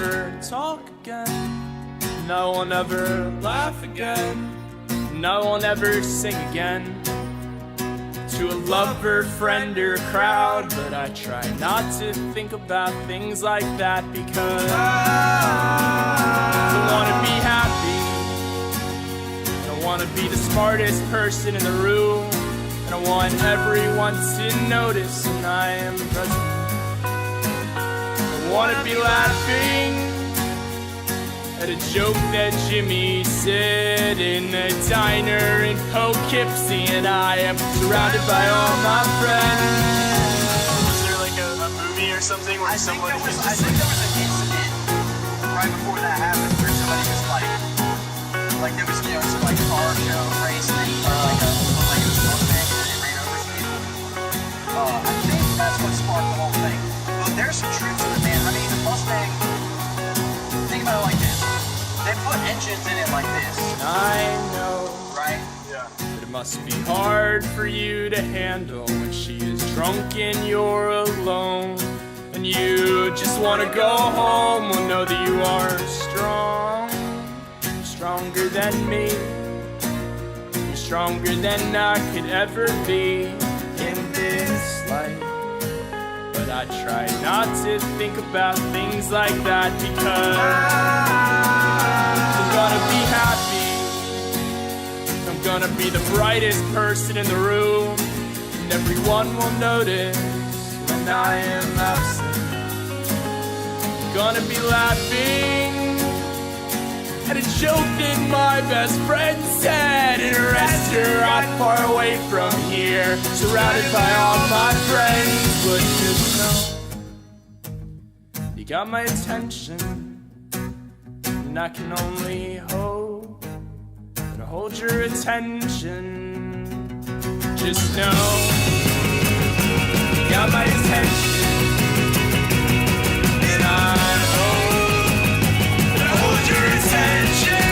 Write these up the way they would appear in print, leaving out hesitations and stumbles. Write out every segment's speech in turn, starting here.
never talk again, and I will never laugh again, and I will never sing again to a lover, friend, or crowd. But I try not to think about things like that, because I want to be happy. I want to be the smartest person in the room, and I want everyone to notice when I am present. I want to be laughing at a joke that Jimmy said in a diner in Poughkeepsie, and I am surrounded by all my friends. Was there like a movie or something where somebody was I think there was an incident right before that happened where somebody was like there was, you know, some like car show racing or like a Mustang and it ran over some people. I think that's what sparked the whole thing. But there's some truth to it, man. I mean, the Mustang, think about it like this. They put engines in it like this. I know, right? Yeah. But it must be hard for you to handle when she is drunk and you're alone, and you just want to go home. Well, know that you are strong, stronger than me. You're stronger than I could ever be in this life. But I try not to think about things like that, because I'm gonna be happy. I'm gonna be the brightest person in the room, and everyone will notice when I am absent. I'm gonna be laughing at a joke that my best friend said in a restaurant far away from here, surrounded by all my friends. But just know you got my attention, and I can only hope to hold your attention. Just know you got my attention, and I hope to hold your attention.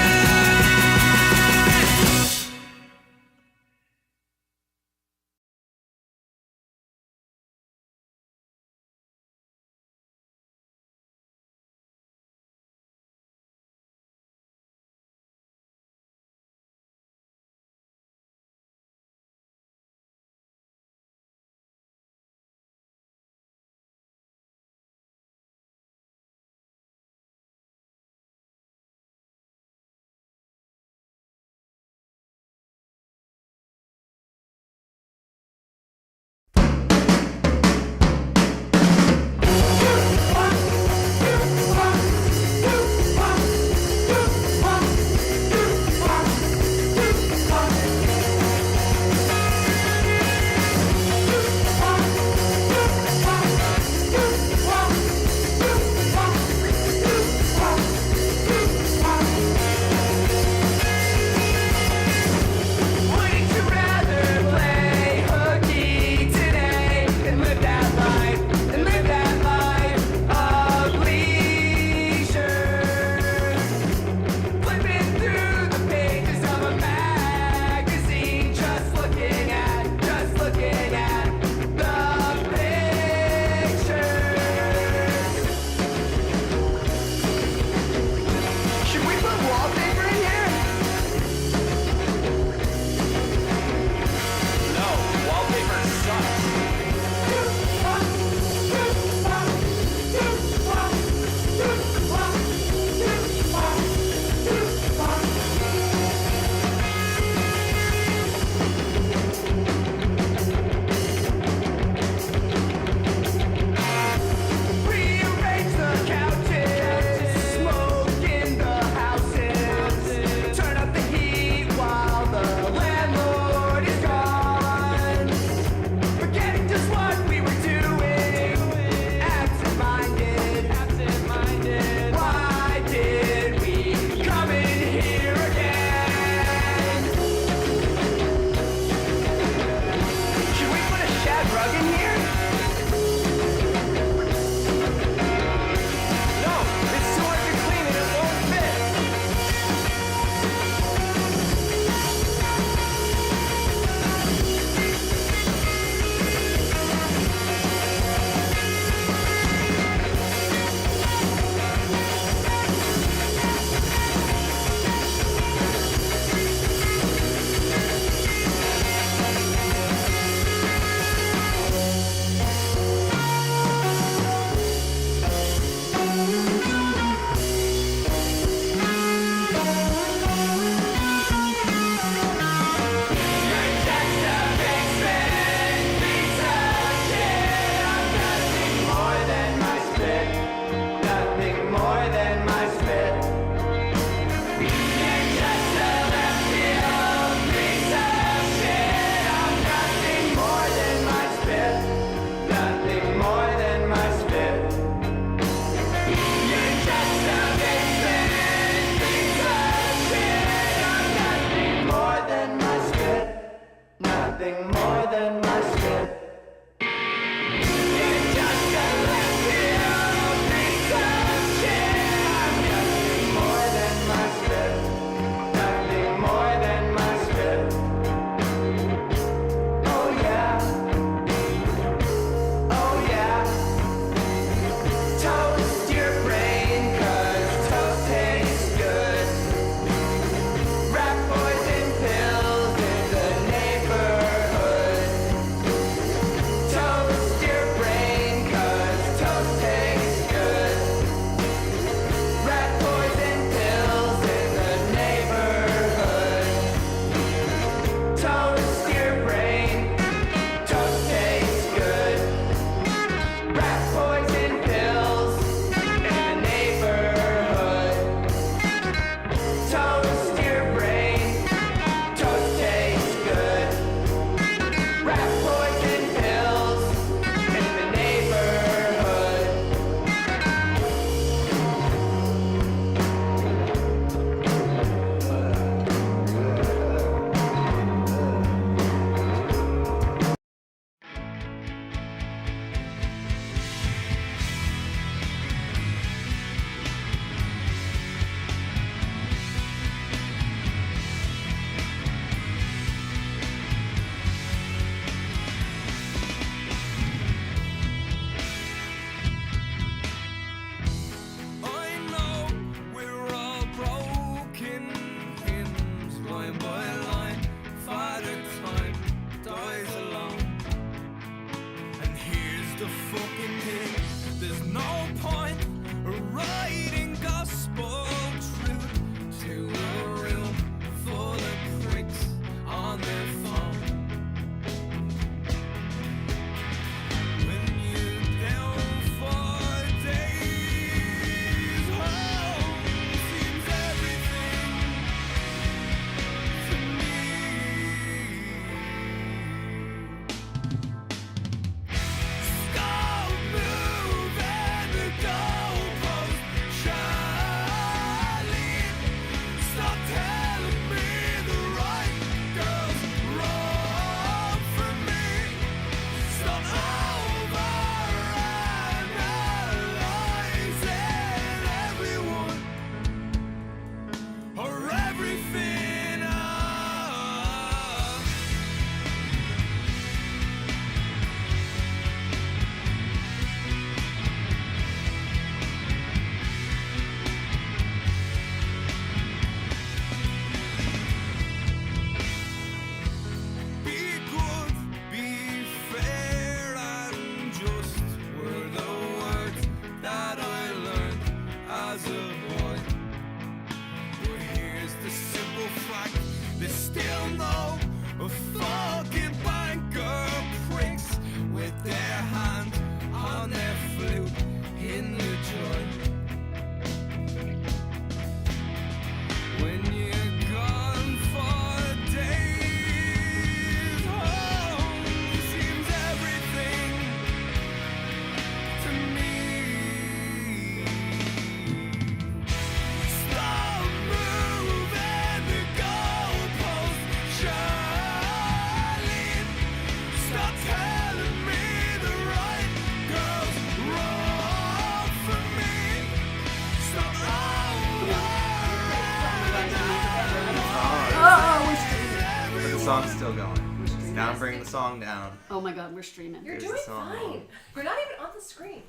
song's still going. We're streaming. Now bring the song down. Oh my god, we're streaming. You're Here's doing the song. fine. You're not even on the screen.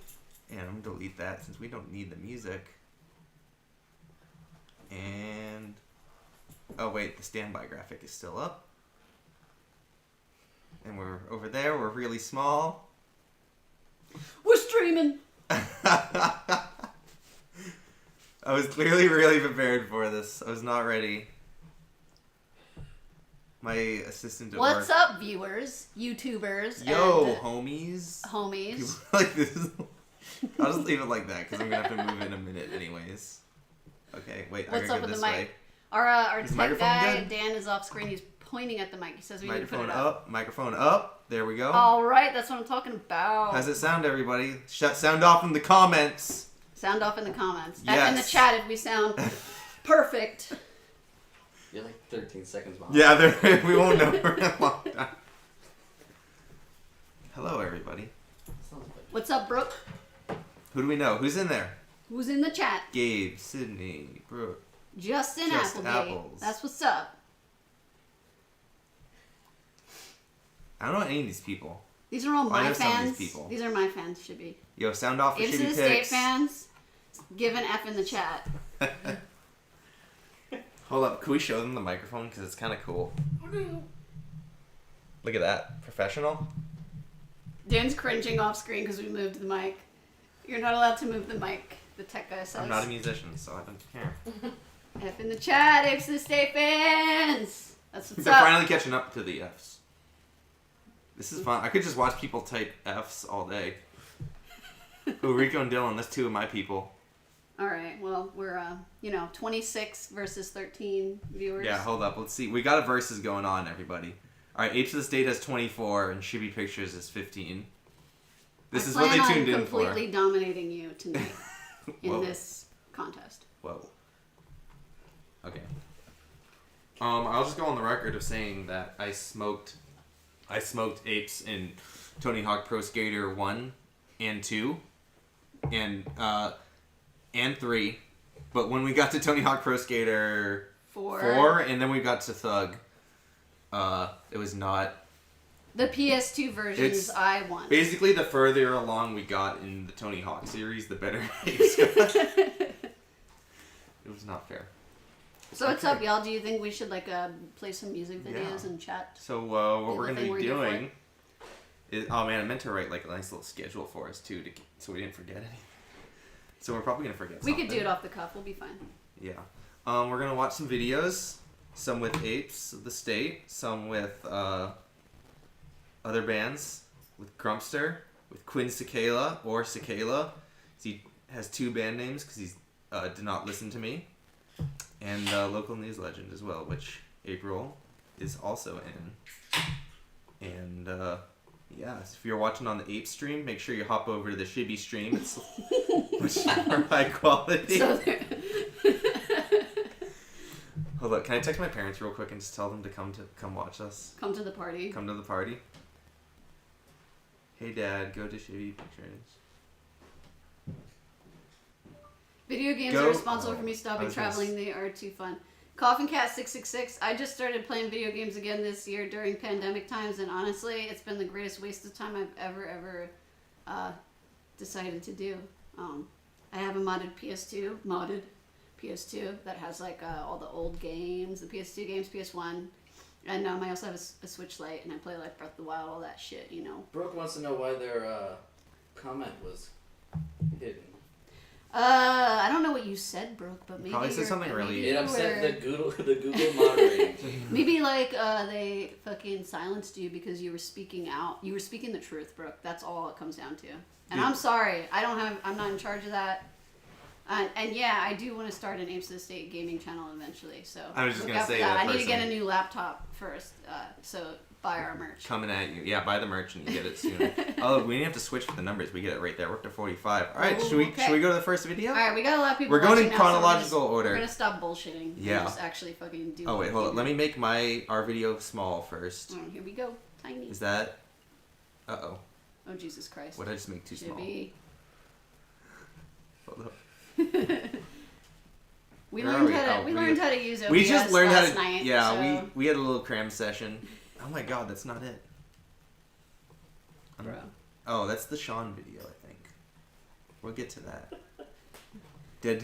And I'm gonna delete that since we don't need the music. And oh wait, the standby graphic is still up. And we're over there, we're really small. We're streaming. I was clearly really prepared for this. I was not ready. My assistant at What's work. up, viewers, YouTubers, Yo, and homies. homies? People like this. I'll just leave it like that because I'm gonna have to move in a minute anyways. Okay, wait. What's I'm up gonna with go the this mic? way. Our Is the tech microphone guy, good? Dan, is off screen. He's pointing at the mic. He says we need to put Microphone it up. up. Microphone up. There we go. All right, that's what I'm talking about. How's it sound, everybody? Sound off in the comments. Sound off in the comments. Yes. In the chat if we sound perfect. You're like 13 seconds behind. Yeah, we won't know for a long time. Hello, everybody. Sounds like What's up, Brooke? Who do we know? Who's in there? Who's in the chat? Gabe, Sydney, Brooke. Justin Just Appleby. Apples. That's what's up. I don't know any of these people. These are all I my know some of fans. these people. These are my fans, Shibby. Yo, sound off for Apes of Shibby the State Pics. fans, give an F in the chat. Hold up, can we show them the microphone? Because it's kind of cool. Look at that. Professional? Dan's cringing off screen because we moved the mic. You're not allowed to move the mic, the tech guy says. I'm not a musician, so I don't care. F in the chat, Apes of the State fans! That's what's They're up. finally catching up to the Fs. This is fun. I could just watch people type Fs all day. Ooh, Rico and Dylan, that's two of my people. Alright, well, we're, 26 versus 13 viewers. Yeah, hold up. Let's see. We got a versus going on, everybody. Alright, Apes of the State has 24, and Shibby Pictures is 15. This is what they tuned in for. I plan on completely dominating you tonight in Whoa. this contest. Whoa. Okay. I'll just go on the record of saying that I smoked Apes in Tony Hawk Pro Skater 1 and 2 and 3. But when we got to Tony Hawk Pro Skater 4 and then we got to Thug, it was not. The PS2 versions I won. Basically, the further along we got in the Tony Hawk series, the better Apes got. It was not fair. So what's up, y'all? Do you think we should play some music videos Yeah. and chat? So what we're the gonna thing be we're here for? doing is, oh man, I meant to write a nice little schedule for us too, so we didn't forget anything. So we're probably gonna forget. We could do it off the cuff. We'll be fine. Yeah. We're gonna watch some videos, some with Apes of the State, some with other bands, with Grumpster, with Quinn CA or Cicala. He has two band names because he's did not listen to me. And local news legend as well, which April is also in. And yeah, so if you're watching on the Ape stream, make sure you hop over to the Shibby stream. It's much more high quality. So there- Hold up, can I text my parents real quick and just tell them to come watch us? Come to the party. Come to the party. Hey Dad, go to Shibby Pictures. Video games Go. are responsible for me I stopping was gonna traveling. They are too fun. Coffin Cat 666. I just started playing video games again this year during pandemic times, and honestly, it's been the greatest waste of time I've ever decided to do. I have a modded PS2 that has all the old games, the PS2 games, PS1, and I also have a Switch Lite, and I play Breath of the Wild, all that shit, you know. Brooke wants to know why their comment was hidden. I don't know what you said, Brooke, but maybe Probably said you're- something really- maybe It you upset were- the Google moderating team. Maybe they fucking silenced you because you were speaking out. You were speaking the truth, Brooke. That's all it comes down to. And Yeah. I'm sorry. I'm not in charge of that. And yeah, I do want to start an Apes of the State gaming channel eventually. So I was just look gonna out for say that I need to get a person. new laptop first. So buy our merch. Coming at you. Yeah, buy the merch and you get it sooner. Oh, we didn't have to switch for the numbers. We get it right there. We're up to 45. All right, Ooh, should we okay. go to the first video? All right, we got a lot of people. We're going in watching now, so chronological we're order. We're gonna stop bullshitting. Yeah. And just actually fucking do. Oh what wait, we hold on. do. Let me make our video small first. Here we go. Tiny. Is that? Uh-oh. Oh Jesus Christ. What did I just make too small? Shibby. Hold up. We Where are learned we? how to Oh, we learned how to use OBS We just learned how last to. night. Yeah, so, we had a little cram session. Oh my god, that's not it. bro. Oh, that's the Sean video, I think. We'll get to that. Did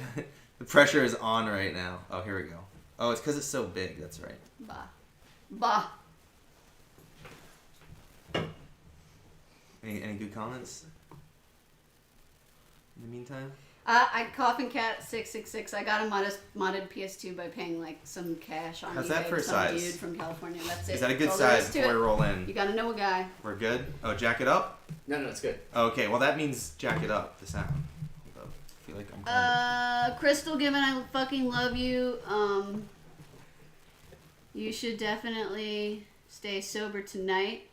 the pressure is on right now? Oh, here we go. Oh, it's because it's so big. That's right. Bah. Any good comments? In the meantime. I Coffin Cat 666. I got a modded PS2 by paying like some cash on How's eBay that for to a some size? dude from California. That's it. Is that a good That's all there size is to before we it. roll in? You gotta know a guy. We're good. Oh, jack it up. No, it's good. Okay, well that means jack it up. The sound. Hold up. I feel like I'm. Kind Crystal Gibbon, I fucking love you. You should definitely stay sober tonight.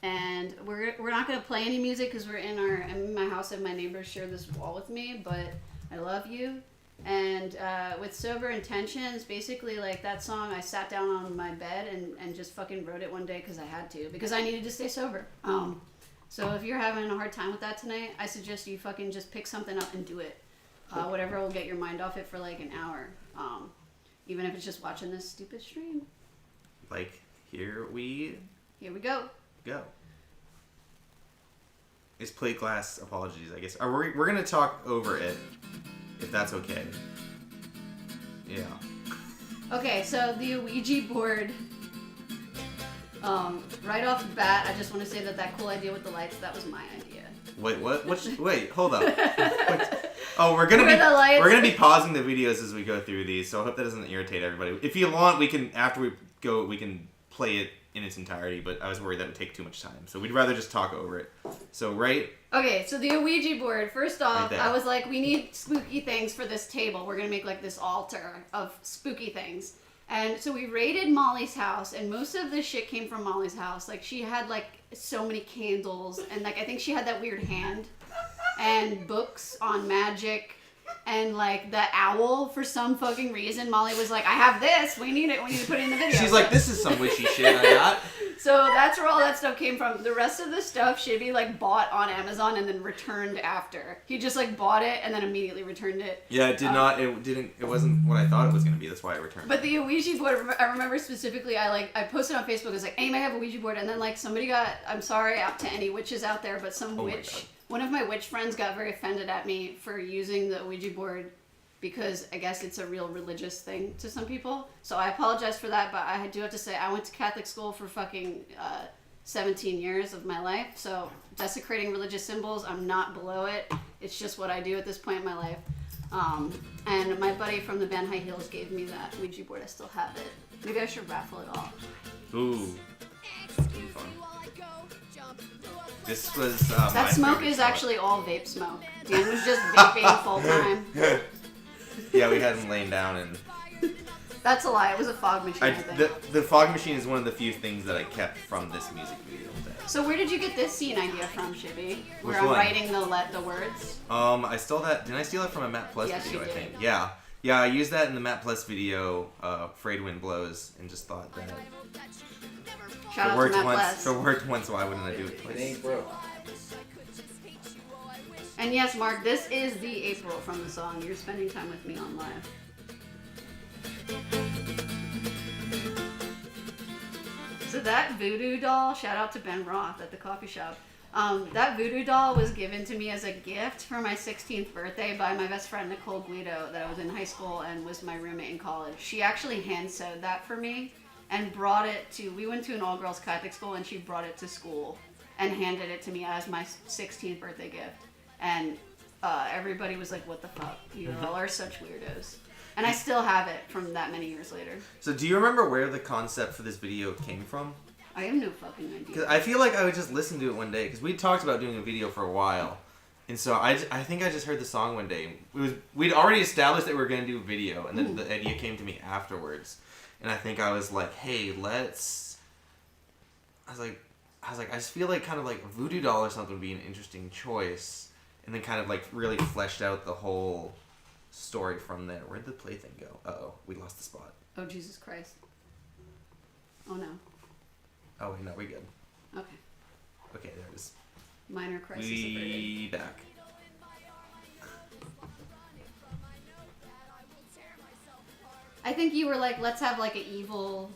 And we're not gonna play any music because I'm in my house and my neighbors share this wall with me. But I love you. And with sober intentions, basically like that song, I sat down on my bed and just fucking wrote it one day because I had to, because I needed to stay sober. So if you're having a hard time with that tonight, I suggest you fucking just pick something up and do it. Whatever will get your mind off it for like an hour. Even if it's just watching this stupid stream. like here we go. go. Is plate glass apologies, I guess. We're gonna talk over it, if that's okay. Yeah. Okay, so the Ouija board. Right off the bat, I just want to say that cool idea with the lights, that was my idea. Wait, what? Wait, hold up. Oh, we're gonna Where the lights- we're gonna be pausing the videos as we go through these, so I hope that doesn't irritate everybody. If you want, we can after we go, we can play it in its entirety. But I was worried that would take too much time, so we'd rather just talk over it. So Okay, so the Ouija board. First off, Right there. I was like, we need spooky things for this table. We're gonna make like this altar of spooky things. And so we raided Molly's house, and most of this shit came from Molly's house. Like she had like so many candles, and like I think she had that weird hand, and books on magic, and like the owl for some fucking reason. Molly was like, I have this. We need it. We need to put it in the video. she's like, this is some wishy shit I got. So that's where all that stuff came from. The rest of the stuff Shibby like bought on Amazon and then returned after. He just like bought it and then immediately returned it. Yeah, it did not. It didn't. It wasn't what I thought it was gonna be. That's why I returned. But the Ouija board, I remember specifically, I posted on Facebook. I was like, anybody have a Ouija board? And then like somebody got, I'm sorry out to any witches out there, but some Oh my witch, God. one of my witch friends got very offended at me for using the Ouija board because I guess it's a real religious thing to some people. So I apologize for that, but I do have to say I went to Catholic school for fucking 17 years of my life. So desecrating religious symbols, I'm not below it. It's just what I do at this point in my life. And my buddy from the band High Heels gave me that Ouija board. I still have it. Maybe I should raffle it off. Ooh. Fun. This was That my smoke favorite is spot. actually all vape smoke. Dan was just vaping full time. Yeah, we had him laying down, and That's a lie. It was a fog machine, I think. the fog machine is one of the few things that I kept from this music video. So where did you get this scene idea from, Shibby? Where Which I'm one? writing the words? I stole that. Didn't I steal it from a Matt Plus Yes, video? you I did. think. Yeah. Yeah, I used that in the Matt Plus video, "Afraid Wind Blows," and just thought that Shout it out worked to Matt once. Bless. It worked once. Why wouldn't I do it It twice? ain't broke. And yes, Mark, this is the April from the song. You're spending time with me on live. So that voodoo doll, shout out to Ben Roth at the coffee shop. That voodoo doll was given to me as a gift for my 16th birthday by my best friend Nicole Guido that I was in high school and was my roommate in college. She actually hand sewed that for me and brought it to, we went to an all-girls Catholic school and she brought it to school and handed it to me as my 16th birthday gift. And everybody was like, what the fuck? You all are such weirdos. And I still have it from that many years later. So, do you remember where the concept for this video came from? I have no fucking Because idea. I feel like I would just listen to it one day. Because we talked about doing a video for a while, and so I think I just heard the song one day. We'd already established that we were going to do a video, and then the idea came to me afterwards. And I think I was like, hey, let's. I was like, I just feel like kind of like a voodoo doll or something would be an interesting choice, and then kind of like really fleshed out the whole story from there. Where'd the plaything go? Uh-oh, we lost the spot. Oh, Jesus Christ. Oh, no. Oh wait, no, we good. Okay. Okay, there it is. Minor crisis averted. We back. I think you were like, let's have like an evil.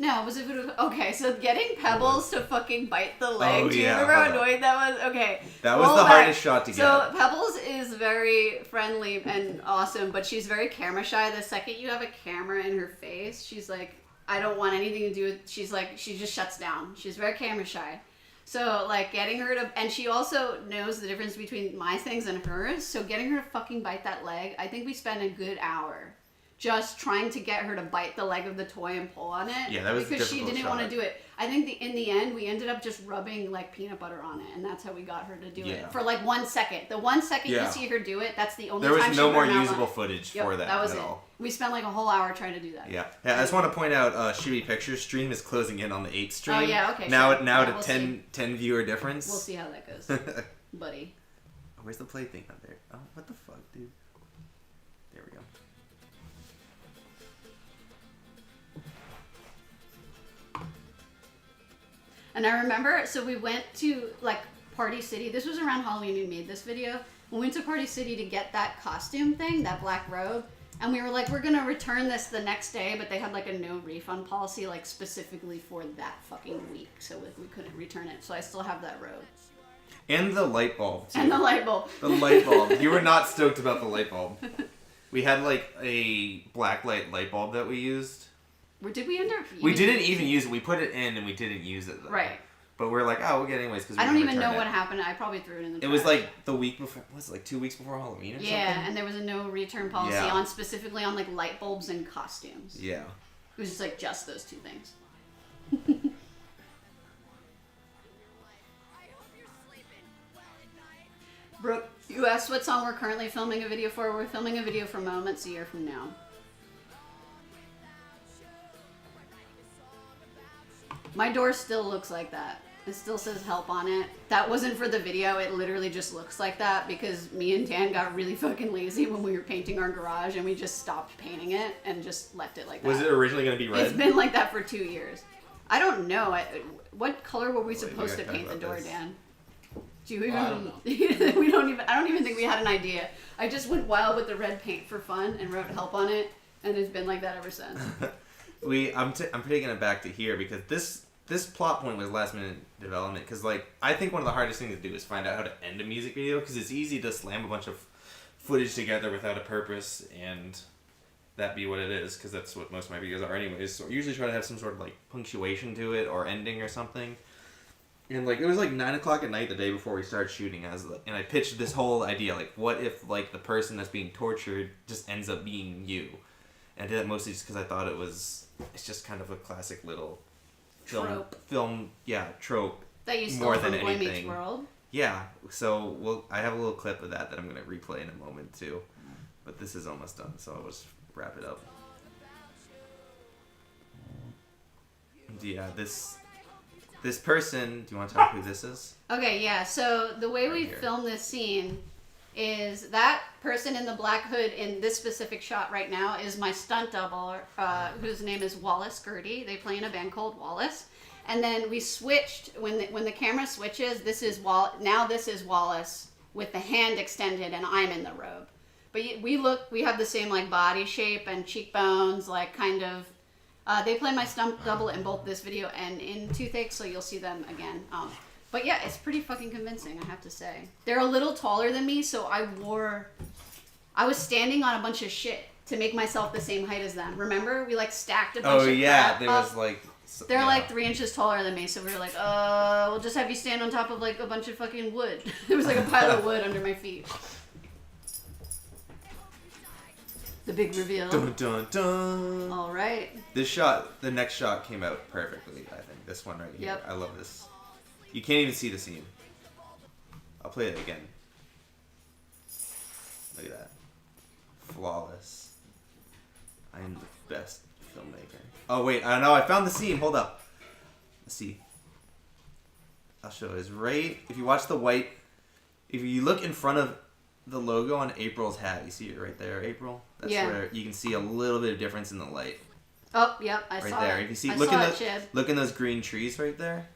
No, was it voodoo? Okay, so getting Pebbles to fucking bite the leg. Oh, Do you yeah, remember how hold on. annoying that was? Okay. That was roll the back. hardest shot to get. So Pebbles is very friendly and awesome, but she's very camera shy. The second you have a camera in her face, she's like, I don't want anything to do with. She's like, she just shuts down. She's very camera shy. So like getting her to, and she also knows the difference between my things and hers. So getting her to fucking bite that leg, I think we spent a good hour just trying to get her to bite the leg of the toy and pull on it. Yeah, that was a because she difficult didn't want to shot. do it. I think in the end we ended up just rubbing like peanut butter on it, and that's how we got her to do Yeah. it for like 1 second. The 1 second Yeah. you see her do it, that's the only There time was she no put more her mouth on usable it. footage Yep, for that, that was at it. all. We spent like a whole hour trying to do that. Yeah. I just want to point out, Shibby Pictures stream is closing in on the 8 stream. Oh, yeah, okay, Now, sure. now Yeah, to we'll 10 viewer difference. We'll see how that goes, buddy. Where's the play thing up there? Oh, what the fuck, dude? There we go. And I remember, so we went to like Party City. This was around Halloween we made this video. We went to Party City to get that costume thing, that black robe. And we were like, we're gonna return this the next day, but they had like a no refund policy, like specifically for that fucking week. So we couldn't return it. So I still have that robe. And the light bulb, too. And the light bulb. The light bulb. You were not stoked about the light bulb. We had like a black light bulb that we used. Did we end up We using didn't even use it. We put it in and we didn't use it though. Right. But we're like, oh, we'll get it anyways because I don't even know what happened. I probably threw it in the It trash. was like the week before. Was it like 2 weeks before Halloween or something? Yeah, and there was a no return policy Yeah. on specifically on like light bulbs and costumes. Yeah. It was just like just those two things. Brooke, you asked what song we're currently filming a video for. We're filming a video for Moments a year from now. My door still looks like that. It still says help on it. That wasn't for the video. It literally just looks like that because me and Dan got really fucking lazy when we were painting our garage and we just stopped painting it and just left it like that. Was it originally going to be red? It's been like that for 2 years. I don't know. What color were we Wait, supposed we to gotta paint talk the door, about this. Dan? Do you even? I don't know. I don't even think we had an idea. I just went wild with the red paint for fun and wrote help on it, and it's been like that ever since. I'm taking it back to here because this plot point was last minute development because like I think one of the hardest things to do is find out how to end a music video because it's easy to slam a bunch of footage together without a purpose and that be what it is because that's what most of my videos are anyways. So I usually try to have some sort of like punctuation to it or ending or something. And like it was like 9 o'clock at night the day before we started shooting, and I pitched this whole idea like, what if like the person that's being tortured just ends up being you? And I did that mostly just because I thought it's just kind of a classic little Trope. trope. That you stole More from than Boy Meets anything. World. Yeah, so I have a little clip of that I'm gonna replay in a moment too, but this is almost done, so I'll just wrap it up. And yeah, this person. Do you want to talk who this is? Okay, yeah. So the way we here. filmed this scene is that person in the black hood in this specific shot right now is my stunt double, whose name is Wallace Gertie. They play in a band called Wallace. And then we switched when the camera switches. This is Wallace with the hand extended, and I'm in the robe. But we have the same like body shape and cheekbones, like kind of. They play my stunt double in both this video and in Toothache, so you'll see them again. But yeah, it's pretty fucking convincing, I have to say. They're a little taller than me, so I was standing on a bunch of shit to make myself the same height as them. Remember? We like stacked a bunch Oh of yeah, crap there up. was like. They're yeah. like 3 inches taller than me, so we were like, we'll just have you stand on top of like a bunch of fucking wood. There was like a pile of wood under my feet. The big reveal. Dun dun dun. All right. The next shot came out perfectly. I think this one right here. Yep. I love this. You can't even see the scene. I'll play it again. Look at that. Flawless. I am the best filmmaker. Oh wait, I know. I found the scene. Hold up. Let's see. I'll show it. It's right. If you watch the white, if you look in front of the logo on April's hat, you see it right there, April. That's Yeah. where you can see a little bit of difference in the light. Oh, yep, I Right saw there. it. If you see, I look saw in it, Chib. look in those green trees right there.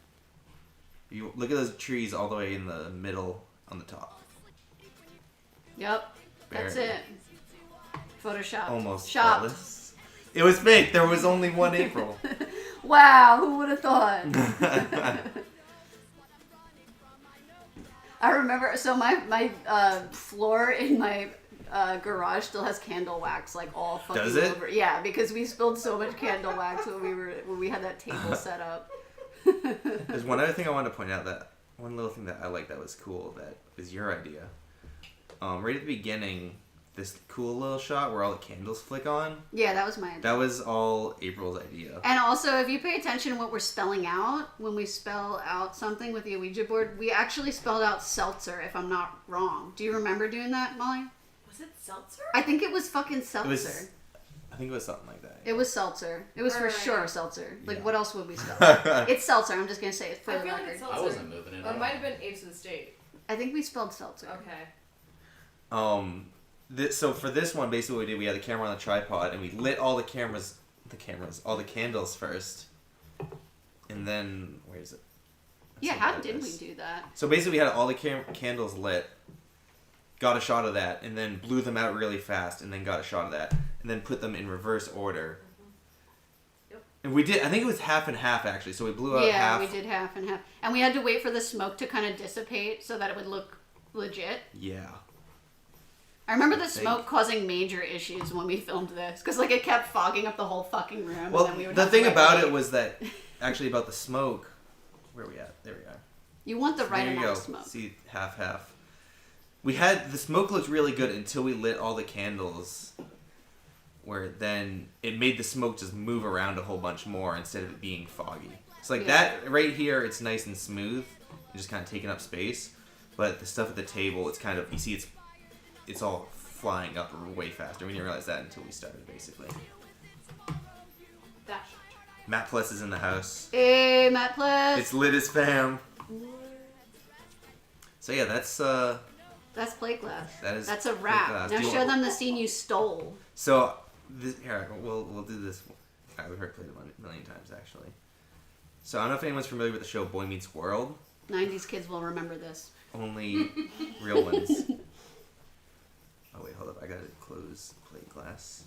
You look at those trees all the way in the middle on the top. Yep, that's Very- it. Photoshop. Almost Shopped. flawless. It was fake. There was only one April. Wow, who would have thought? I remember, so my floor in my garage still has candle wax, like all fucking Does it? over. Yeah, because we spilled so much candle wax when we had that table set up. There's one other thing I wanted to point out, that one little thing that I like that was cool, that was your idea. Right at the beginning, this cool little shot where all the candles flick on. Yeah, that was my idea. That was all April's idea. And also, if you pay attention to what we're spelling out, when we spell out something with the Ouija board, we actually spelled out seltzer, if I'm not wrong. Do you remember doing that, Molly? Was it seltzer? I think it was fucking seltzer. I think it was something like that. It was seltzer. It was for Right. sure seltzer. Like, Yeah. what else would we spell? It's seltzer. I'm just going to say it for I the feel like record. it's seltzer. I wasn't moving it. Or it might have been Apes of the State. I think we spelled seltzer. Okay. So for this one, basically what we did, we had the camera on the tripod, and we lit all all the candles first. And then, where is it? Yeah, Something how like did we this. do that? So basically we had all the candles lit, got a shot of that, and then blew them out really fast, and then got a shot of that, and then put them in reverse order. Yep. And we did, I think it was half and half actually, so we blew out Yeah, half. we did half and half. And we had to wait for the smoke to kind of dissipate so that it would look legit. Yeah. I remember the think. smoke causing major issues when we filmed this, because like it kept fogging up the whole fucking room. Well, and then we would the have to thing wait. about it was that, actually about the smoke, where are we at? There we are. You want the right There you amount go. of smoke. See, half. We had, the smoke looked really good until we lit all the candles, where then it made the smoke just move around a whole bunch more instead of it being foggy. It's like Yeah. that right here, it's nice and smooth, and just kind of taking up space. But the stuff at the table, it's kind of, you see, it's all flying up way faster. We didn't realize that until we started, basically. Dash. Matt Plus is in the house. Hey, Matt Plus. It's lit as fam. So yeah, that's That's plate glass. That is That's a plate wrap. glass. Now Do you show want- them the scene you stole. So here we'll do this. We've heard played it a million times actually. So I don't know if anyone's familiar with the show Boy Meets World. 90s kids will remember this. Only real ones. Oh wait, hold up! I gotta close plate glass.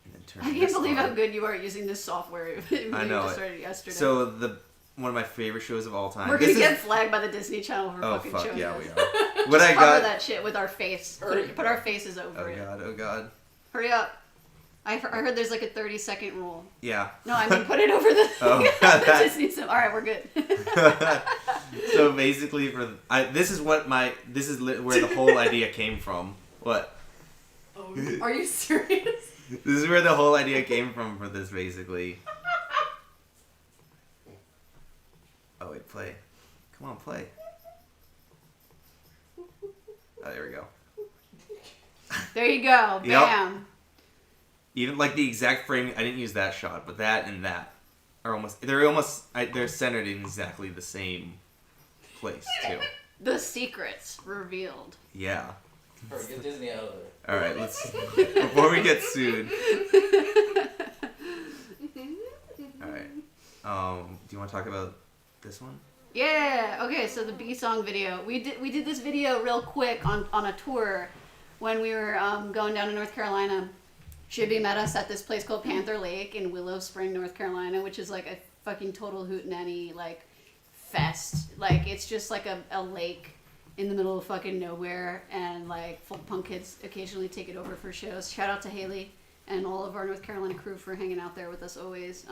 And then turn I can't this believe on. how good you are at using this software. I know just it. started yesterday. So one of my favorite shows of all time. We're gonna This is- get flagged by the Disney Channel for Oh fucking fuck showing yeah, this. we are. What I Cover got. that shit with our face. Put our faces over it. Oh god. Hurry up. I heard there's like a 30-second rule. Yeah. No, I mean put it over the, Oh, the that- Disney stuff. All right, we're good. So basically, this is where the whole idea came from. What? Oh, are you serious? This is where the whole idea came from for this, basically. Oh wait, play. Come on, play. Oh, there we go. There you go. Yep. Bam. Even like the exact frame, I didn't use that shot, but that and that are they're centered in exactly the same place too. The secrets revealed. Yeah. Or get Disney out of there. All right, let's before we get sued. All right. Do you want to talk about this one? Yeah. Okay. So the B song video. We did this video real quick on a tour when we were going down to North Carolina. Shibby met us at this place called Panther Lake in Willow Spring, North Carolina, which is like a fucking total hootenanny like fest. Like it's just like a lake in the middle of fucking nowhere, and like folk punk kids occasionally take it over for shows. Shout out to Haley and all of our North Carolina crew for hanging out there with us always.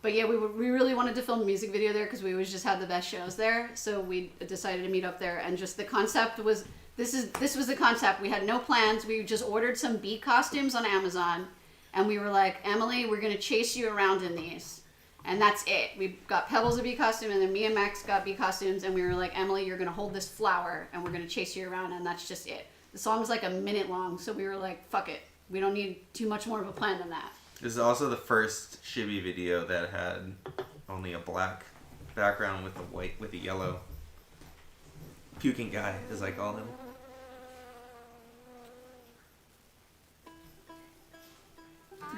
But yeah, we really wanted to film a music video there because we always just had the best shows there. So we decided to meet up there, and just the concept was this was the concept. We had no plans. We just ordered some bee costumes on Amazon, and we were like, Emily, we're gonna chase you around in these, and that's it. We got Pebbles a bee costume, and then me and Max got bee costumes, and we were like, Emily, you're gonna hold this flower, and we're gonna chase you around, and that's just it. The song's like a minute long, so we were like, fuck it. We don't need too much more of a plan than that. This is also the first Shibby video that had only a black background with a yellow puking guy, as I call him.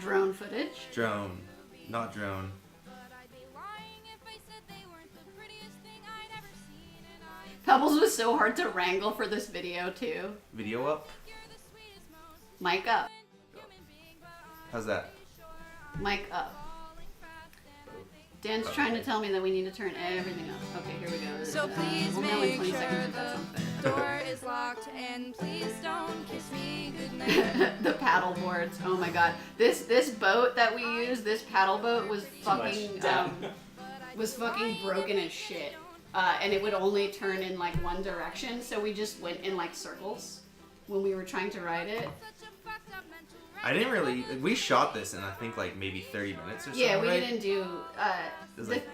Drone footage. Drone, not drone. Pebbles was so hard to wrangle for this video too. Video up. Mic up. How's that? Mic up. Dan's trying to tell me that we need to turn everything up. Okay, here we go. So please we'll know in make 20 sure seconds if that's the unfair. door is locked and please don't kiss me goodnight. The paddle boards. Oh my god. This boat that we used, this paddle boat was fucking broken as shit. And it would only turn in like one direction, so we just went in like circles when we were trying to ride it. I didn't really. We shot this in I think like maybe 30 minutes or something. Yeah, we right? didn't do. It was like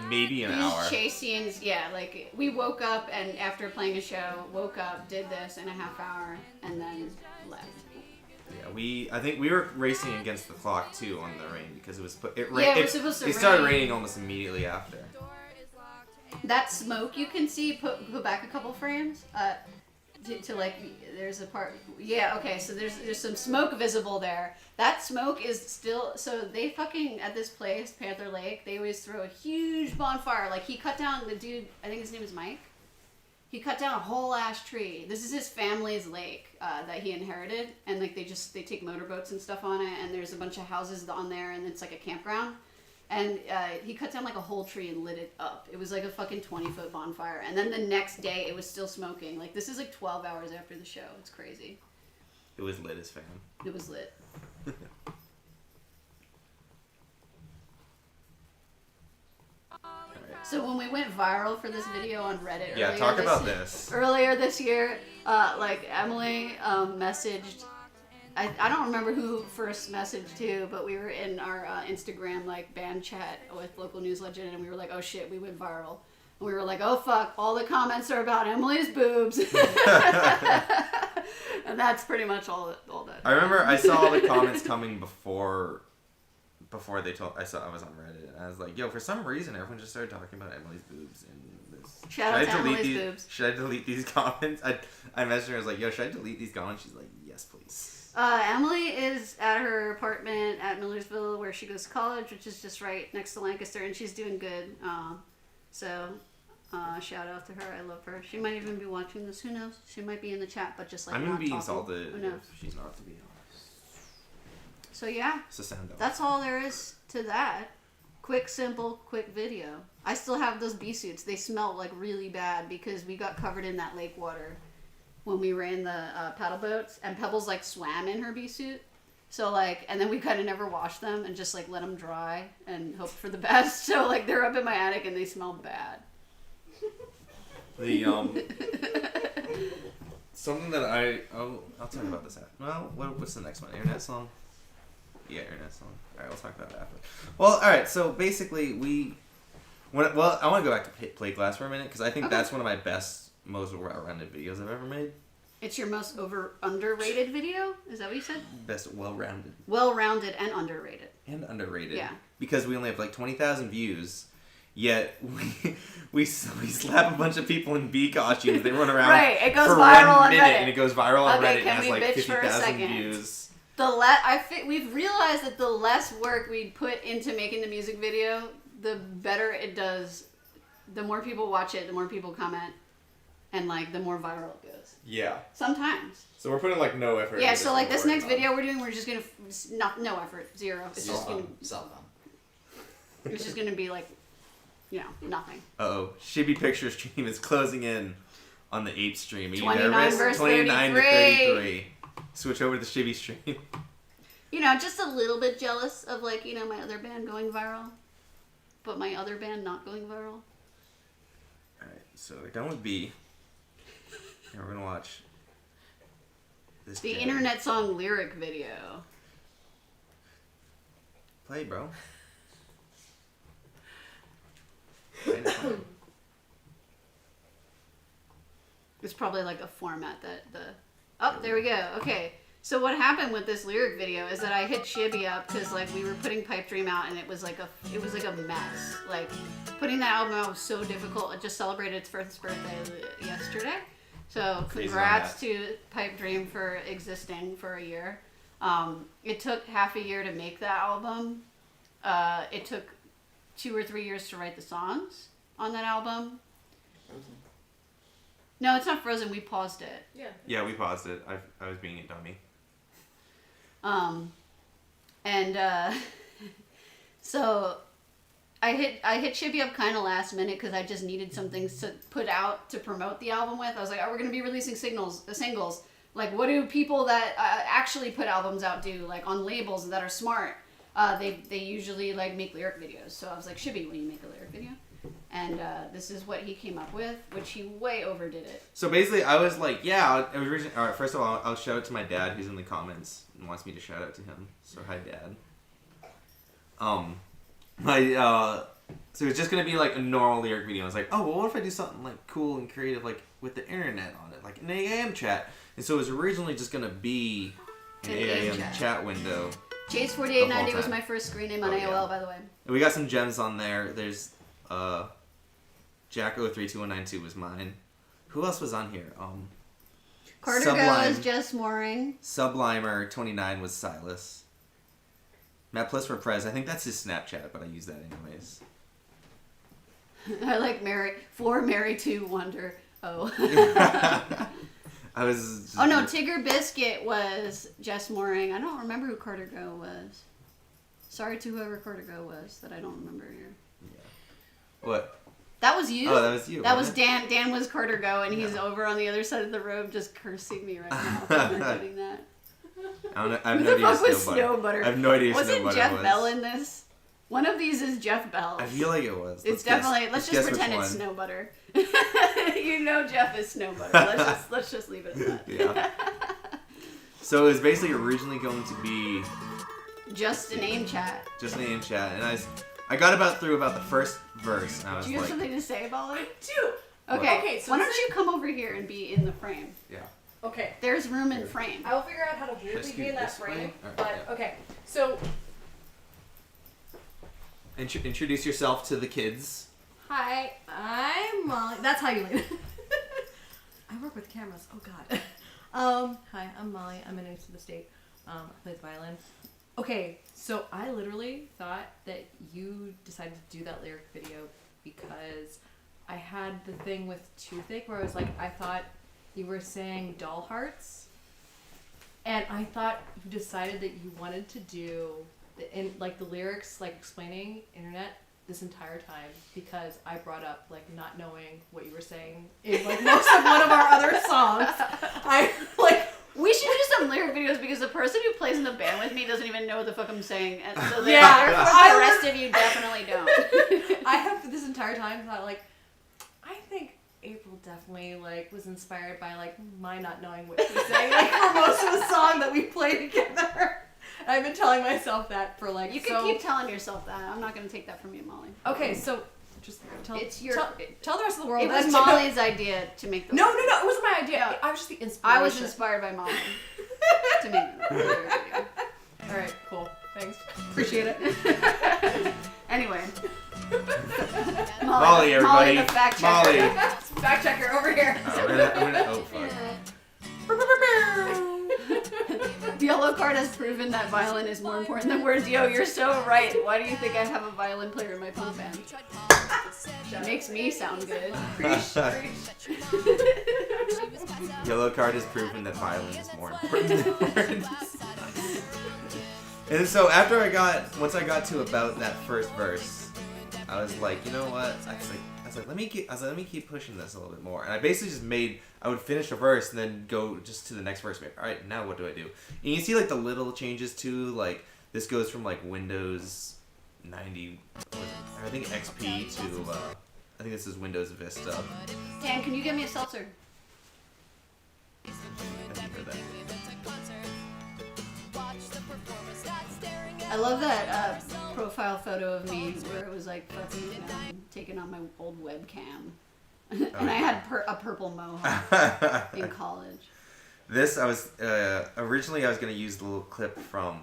maybe an hour. These chase scenes, yeah, like we woke up and after playing a show, woke up, did this in a half hour, and then left. Yeah, I think we were racing against the clock too on the rain because it was it Yeah, it was supposed to It started rain. raining almost immediately after. That smoke you can see, put back a couple frames, to like, there's a part, yeah, okay, so there's some smoke visible there. That smoke is still, so they fucking, at this place, Panther Lake, they always throw a huge bonfire. Like, he cut down, the dude, I think his name is Mike, he cut down a whole ash tree. This is his family's lake that he inherited, and like they take motorboats and stuff on it, and there's a bunch of houses on there, and it's like a campground. And he cut down like a whole tree and lit it up. It was like a fucking 20-foot bonfire. And then the next day, it was still smoking. Like, this is like 12 hours after the show. It's crazy. It was lit as fan. It was lit. So when we went viral for this video on Reddit Yeah, talk about this. Earlier this year, like Emily messaged, I don't remember who first messaged who, but we were in our Instagram like band chat with Local News Legend, and we were like, oh shit, we went viral. And we were like, oh fuck, all the comments are about Emily's boobs. And that's pretty much all that. I remember I saw all the comments coming before they told. I was on Reddit and I was like, yo, for some reason everyone just started talking about Emily's boobs in this. Shout out to Emily's boobs. Should I delete these comments? I messaged her. I was like, yo, should I delete these comments? She's like, yes, please. Emily is at her apartment at Millersville where she goes to college, which is just right next to Lancaster, and she's doing good. So shout out to her. I love her. She might even be watching this. Who knows? She might be in the chat, but just like I'm not gonna be talking. insulted Who knows? if she's not, to be honest. So yeah, It's a send off. that's all there is to that. Quick, simple, quick video. I still have those bee suits. They smell like really bad because we got covered in that lake water when we ran the paddle boats, and Pebbles like swam in her bee suit. So like, and then we kind of never washed them and just like let them dry and hoped for the best. So like they're up in my attic and they smell bad. The something that I'll talk about this after. Well, what's the next one? Internet song. Yeah, internet song. All right, we'll talk about that after. Well, all right. So basically, I want to go back to plate glass for a minute because I think that's one of my best, most well-rounded videos I've ever made. It's your most underrated video? Is that what you said? Best well-rounded. Well-rounded and underrated. And underrated. Yeah. Because we only have like 20,000 views, yet we slap a bunch of people in bee costumes. They run around Right, it goes for viral 1 on minute, Reddit. and it goes viral on Okay, Reddit can and has we like bitch for a 50,000 second? views. We've realized that the less work we put into making the music video, the better it does. The more people watch it, the more people comment, and like the more viral it goes. Yeah. Sometimes. So we're putting like no effort. Yeah. into So like this one next word, video we're doing, we're just gonna no effort, zero. It's just gonna it's just gonna be like, nothing. Uh-oh. Shibby Picture stream is closing in on the Apes stream. Are you 29 nervous? versus 29 to 33. 33. Switch over to the Shibby stream. Just a little bit jealous of like, my other band going viral, but my other band not going viral. Alright, so we're done with B. And we're gonna watch this The J. internet song lyric video. Play, bro. Play it. It's probably like a format that Oh, there we go. Okay. So what happened with this lyric video is that I hit Shibby up because like we were putting Pipe Dream out and it was like a mess. Like putting that album out was so difficult. It just celebrated its first birthday yesterday. So congrats to Pipe Dream for existing for a year. It took half a year to make that album. It took 2 or 3 years to write the songs on that album. No, it's not frozen. We paused it. Yeah. Yeah, we paused it. I was being a dummy. And so I hit Shibby up kind of last minute because I just needed some things to put out to promote the album with. I was like, oh, we're going to be releasing singles. Like, what do people that actually put albums out do, like, on labels that are smart? They usually, like, make lyric videos. So I was like, Shibby, will you make a lyric video? And this is what he came up with, which he way overdid it. So basically, I was like, yeah. All right, first of all, I'll shout out to my dad, who's in the comments and wants me to shout out to him. So hi, Dad. So it's just gonna be like a normal lyric video. I was like, oh, well, what if I do something like cool and creative, like with the internet on it, like an AM chat? And so it was originally just gonna be an AM chat window. Chase4890 was my first screen name on AOL, by the way. And we got some gems on there. There's Jack032192 was mine. Who else was on here? Carter Go is Jess Mooring. Sublimer29 was Silas. Matt Plus for Prez. I think that's his Snapchat, but I use that anyways. I like Mary to Wonder. Oh. I was. Just, oh no, Tigger Biscuit was Jess Mooring. I don't remember who Carter Go was. Sorry to whoever Carter Go was that I don't remember here. Yeah. What? That was you? Oh, that was you. That was Dan. Dan was Carter Go, and he's over on the other side of the road just cursing me right now for doing that. I don't know. I have no idea who Snow Butter. I have no idea who Wasn't Snow Butter Jeff was. Bell in this? One of these is Jeff Bell. I feel like it was. It's definitely. Let's just pretend it's Snow Butter. You know Jeff is Snow Butter. Let's just leave it at that. Yeah. So it was basically originally going to be just an AIM chat. Just an AIM chat, and I got through about the first verse, and I was Do you have like, something to say about it? Dude. Okay. So why don't you come over here and be in the frame? yeah. Okay. There's room in frame. I will figure out how to weirdly Just be in that this way? frame. Alright, But yeah. okay. So Introduce yourself to the kids. hi, I'm Molly. That's how you leave. I work with cameras. Oh God. Hi, I'm Molly. I'm an Apes of the State. I play the violin. Okay, so I literally thought that you decided to do that lyric video because I had the thing with Toothache where I was like, I thought you were saying doll hearts, and I thought you decided that you wanted to do the lyrics, like explaining internet this entire time because I brought up like not knowing what you were saying in like most of one of our other songs. I like. We should do some lyric videos because the person who plays in the band with me doesn't even know what the fuck I'm saying. And so the rest of you definitely don't. I have this entire time thought like, I think April definitely like was inspired by like my not knowing what she's saying like for most of the song that we play together. And I've been telling myself that for like. You can keep telling yourself that. I'm not going to take that from you, Molly. Okay, so just tell the rest of the world. It was Molly's idea to make the. No, it wasn't my idea. No. I was just the inspiration. I was inspired by Molly to make the lyric video. All right, cool. Thanks. Appreciate it. Anyway. Molly, everybody. Molly, the fact checker. Molly. Fact checker over here. Oh fuck. Yellow Card has proven that violin is more important than words. Yo, you're so right. Why do you think I have a violin player in my punk band? That makes me sound good. Yellow Card has proven that violin is more important than words. And so once I got to about that first verse, I was like, you know what? I was like, let me keep pushing this a little bit more. And I basically just I would finish a verse and then go just to the next verse. All right, now what do I do? And you see like the little changes too. Like this goes from like Windows 90, I think XP to I think this is Windows Vista. Dan, can you get me a seltzer? I didn't hear that. I love that profile photo of me where it was like fucking taken on my old webcam. And I had a purple mohawk in college. This originally I was gonna use the little clip from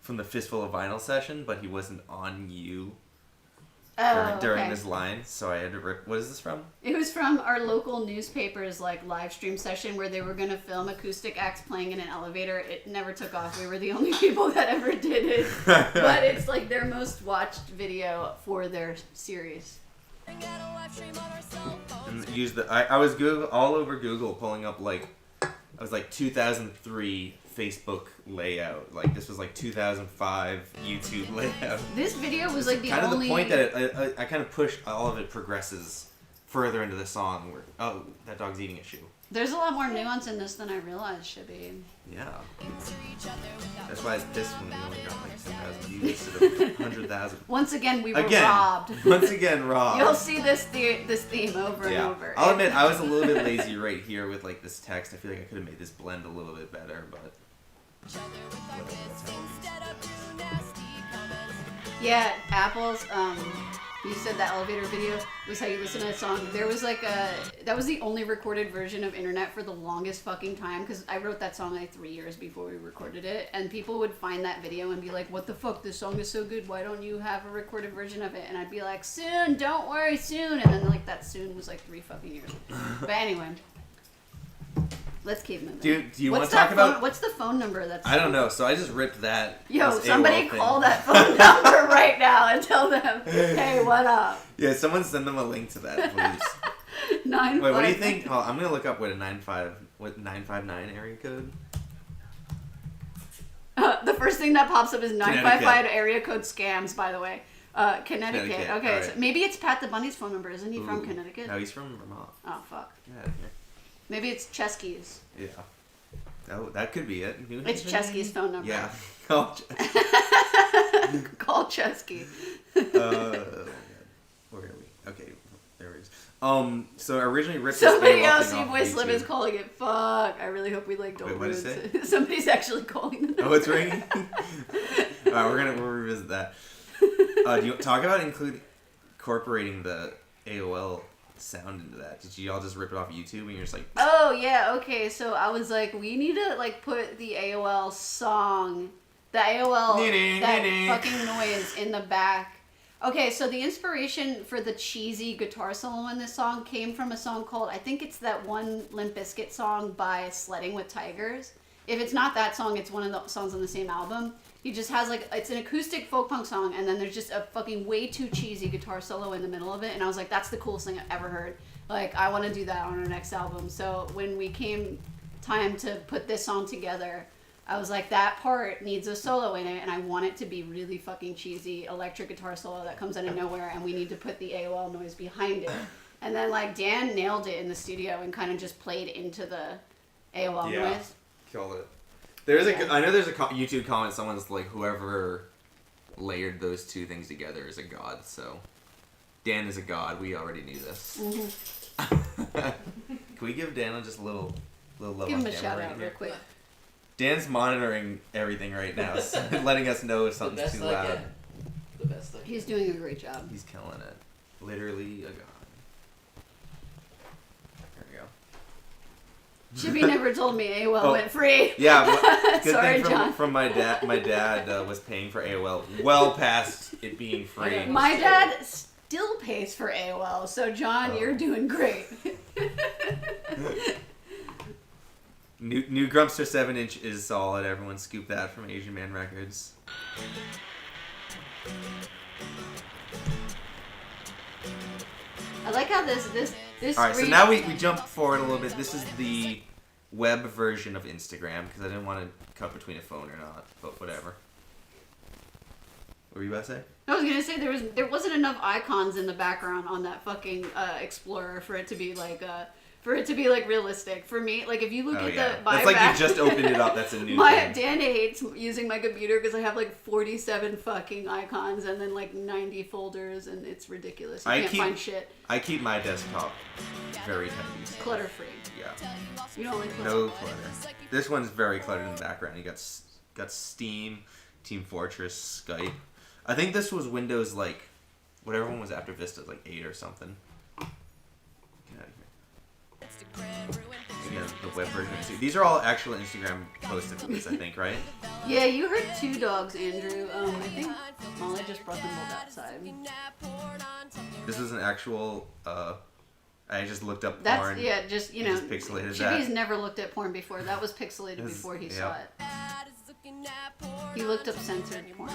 the Fistful of Vinyl session, but he wasn't on you during this line, so I had to rip. What is this from? It was from our local newspaper's like live stream session where they were gonna film acoustic acts playing in an elevator. It never took off. We were the only people that ever did it, but it's like their most watched video for their series. And I was all over Google pulling up like I was like 2003 Facebook layout. Like this was like 2005 YouTube layout. This video was like the kind only... of the point that I kind of push all of it progresses further into the song where, oh, that dog's eating a shoe. There's a lot more nuance in this than I realized, Shibby. Yeah. That's why it's pissed when we only got like 10,000 views instead of 100,000. Once again, we were robbed. Once again, robbed. You'll see this theme over and over. I'll admit, I was a little bit lazy right here with like this text. I feel like I could have made this blend a little bit better, but... Yeah, Apple's, you said that elevator video was how you listen to a song. There was like that was the only recorded version of Internet for the longest fucking time, because I wrote that song like 3 years before we recorded it, and people would find that video and be like, what the fuck, this song is so good, why don't you have a recorded version of it? And I'd be like, soon, don't worry, soon, and then like that soon was like 3 fucking years. But anyway. Let's keep moving. Do you want to talk about... What's the phone number that's... I don't know, so I just ripped that. Yo, somebody call that phone number right now and tell them, hey, what up? Yeah, someone send them a link to that, please. 959. Wait, what do you think? Oh, I'm going to look up what 959 area code. The first thing that pops up is 955 Connecticut. area code scams, by the way. Connecticut. Okay, right. so maybe it's Pat the Bunny's phone number. Isn't he from Connecticut? No, he's from Vermont. Oh, fuck. Get out of here. Maybe it's Chesky's. Yeah. Oh, that could be it. It's Chesky's phone number. Yeah. Call Call Chesky. oh my God. Where are we? Okay, there it is. So I originally ripped Somebody this else, thing you off voice slim YouTube. is calling it. Fuck. I really hope we like don't Wait, what is ruin it? Somebody's actually calling the number. Oh, it's ringing? Alright, we'll revisit that. Do you talk about incorporating the AOL sound into that? Did you all just rip it off YouTube and you're just like... Oh, yeah, okay, so I was like, we need to, like, put the AOL song, the AOL, that fucking noise in the back. Okay, so the inspiration for the cheesy guitar solo in this song came from a song called, I think it's that one Limp Bizkit song by Sledding with Tigers. If it's not that song, it's one of the songs on the same album. He just has like, it's an acoustic folk punk song, and then there's just a fucking way too cheesy guitar solo in the middle of it, and I was like, that's the coolest thing I've ever heard. Like, I want to do that on our next album. So when we came time to put this song together, I was like, that part needs a solo in it, and I want it to be really fucking cheesy electric guitar solo that comes out of nowhere, and we need to put the AOL noise behind it. And then like Dan nailed it in the studio and kind of just played into the AOL noise. Killed it. There's I know there's a YouTube comment. Someone's like, whoever layered those two things together is a god. So Dan is a god. We already knew this. Mm-hmm. Can we give Dan just a little love? Give him on a camera shout right out here? real quick. Dan's monitoring everything right now, so letting us know if something's too loud. The best I can. He's doing a great job. He's killing it. Literally a god. There we go. Shibby never told me AOL went free. Yeah, good Sorry, thing John. from my dad. My dad was paying for AOL well past it being free. My dad still pays for AOL, so John, you're doing great. New Grumpster 7-inch is solid. Everyone scoop that from Asian Man Records. I like how this All right, so now we jump forward a little bit. This is the web version of Instagram because I didn't want to cut between a phone or not, but whatever. What were you about to say? I was gonna say there wasn't enough icons in the background on that fucking Explorer for it to be like realistic. For me, like if you look at the that's like you just opened it up. That's a new thing. Dan hates using my computer because I have like 47 fucking icons and then like 90 folders, and it's ridiculous. You can't find shit. I keep my desktop very tight. Clutter free. Yeah. You don't like clutter? No clutter. This one's very cluttered in the background. You got Steam, Team Fortress, Skype. I think this was Windows like whatever one was after Vista, like 8 or something. Get out of here. Yeah, the web version too. These are all actual Instagram posted ones, I think, right? Yeah, you heard 2 dogs, Andrew. I think Molly just brought them both outside. This is an actual. I just looked up That's porn. just and just pixelated Shibby's that. never looked at porn before. That was pixelated before he saw it. He looked up censored porn.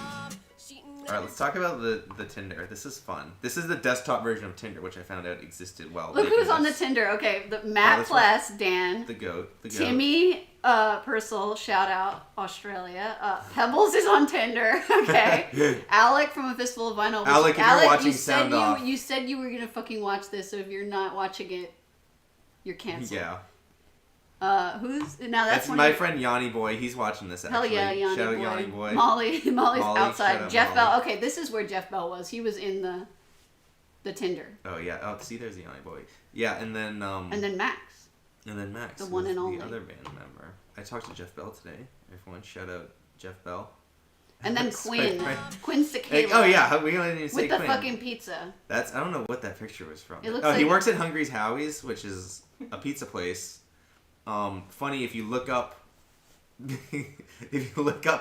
Alright, let's talk about the Tinder. This is fun. This is the desktop version of Tinder, which I found out existed while Look making who's on the this. Tinder. Okay, Matt this one. Pless, Dan. The goat. Timmy Purcell, shout out Australia. Pebbles is on Tinder. Okay. Alec from A Fistful of Vinyl. Alec, if you're watching, you said sound off. you said you were gonna fucking watch this, so if you're not watching it, you're canceled. Yeah. Who's now? That's That's one my of your- friend Yanni Boy. He's watching this actually. Hell yeah, Yanni Shout out boy. Yanni Boy. Molly's Molly, shout outside. out Jeff Molly. Bell. Okay, this is where Jeff Bell was. He was in the Tinder. Oh yeah. Oh, see, there's the Yanni Boy. Yeah, and then And then Max. Max, the one who's and only. the other band member. I talked to Jeff Bell today. Everyone, shout out Jeff Bell. And then That's Quinn. right. Quinn CA. Oh yeah, we don't even say With the Quinn. fucking pizza. That's I don't know what that picture was from. It looks oh, he like- works at Hungry's Howie's, which is a pizza place. Funny if you look up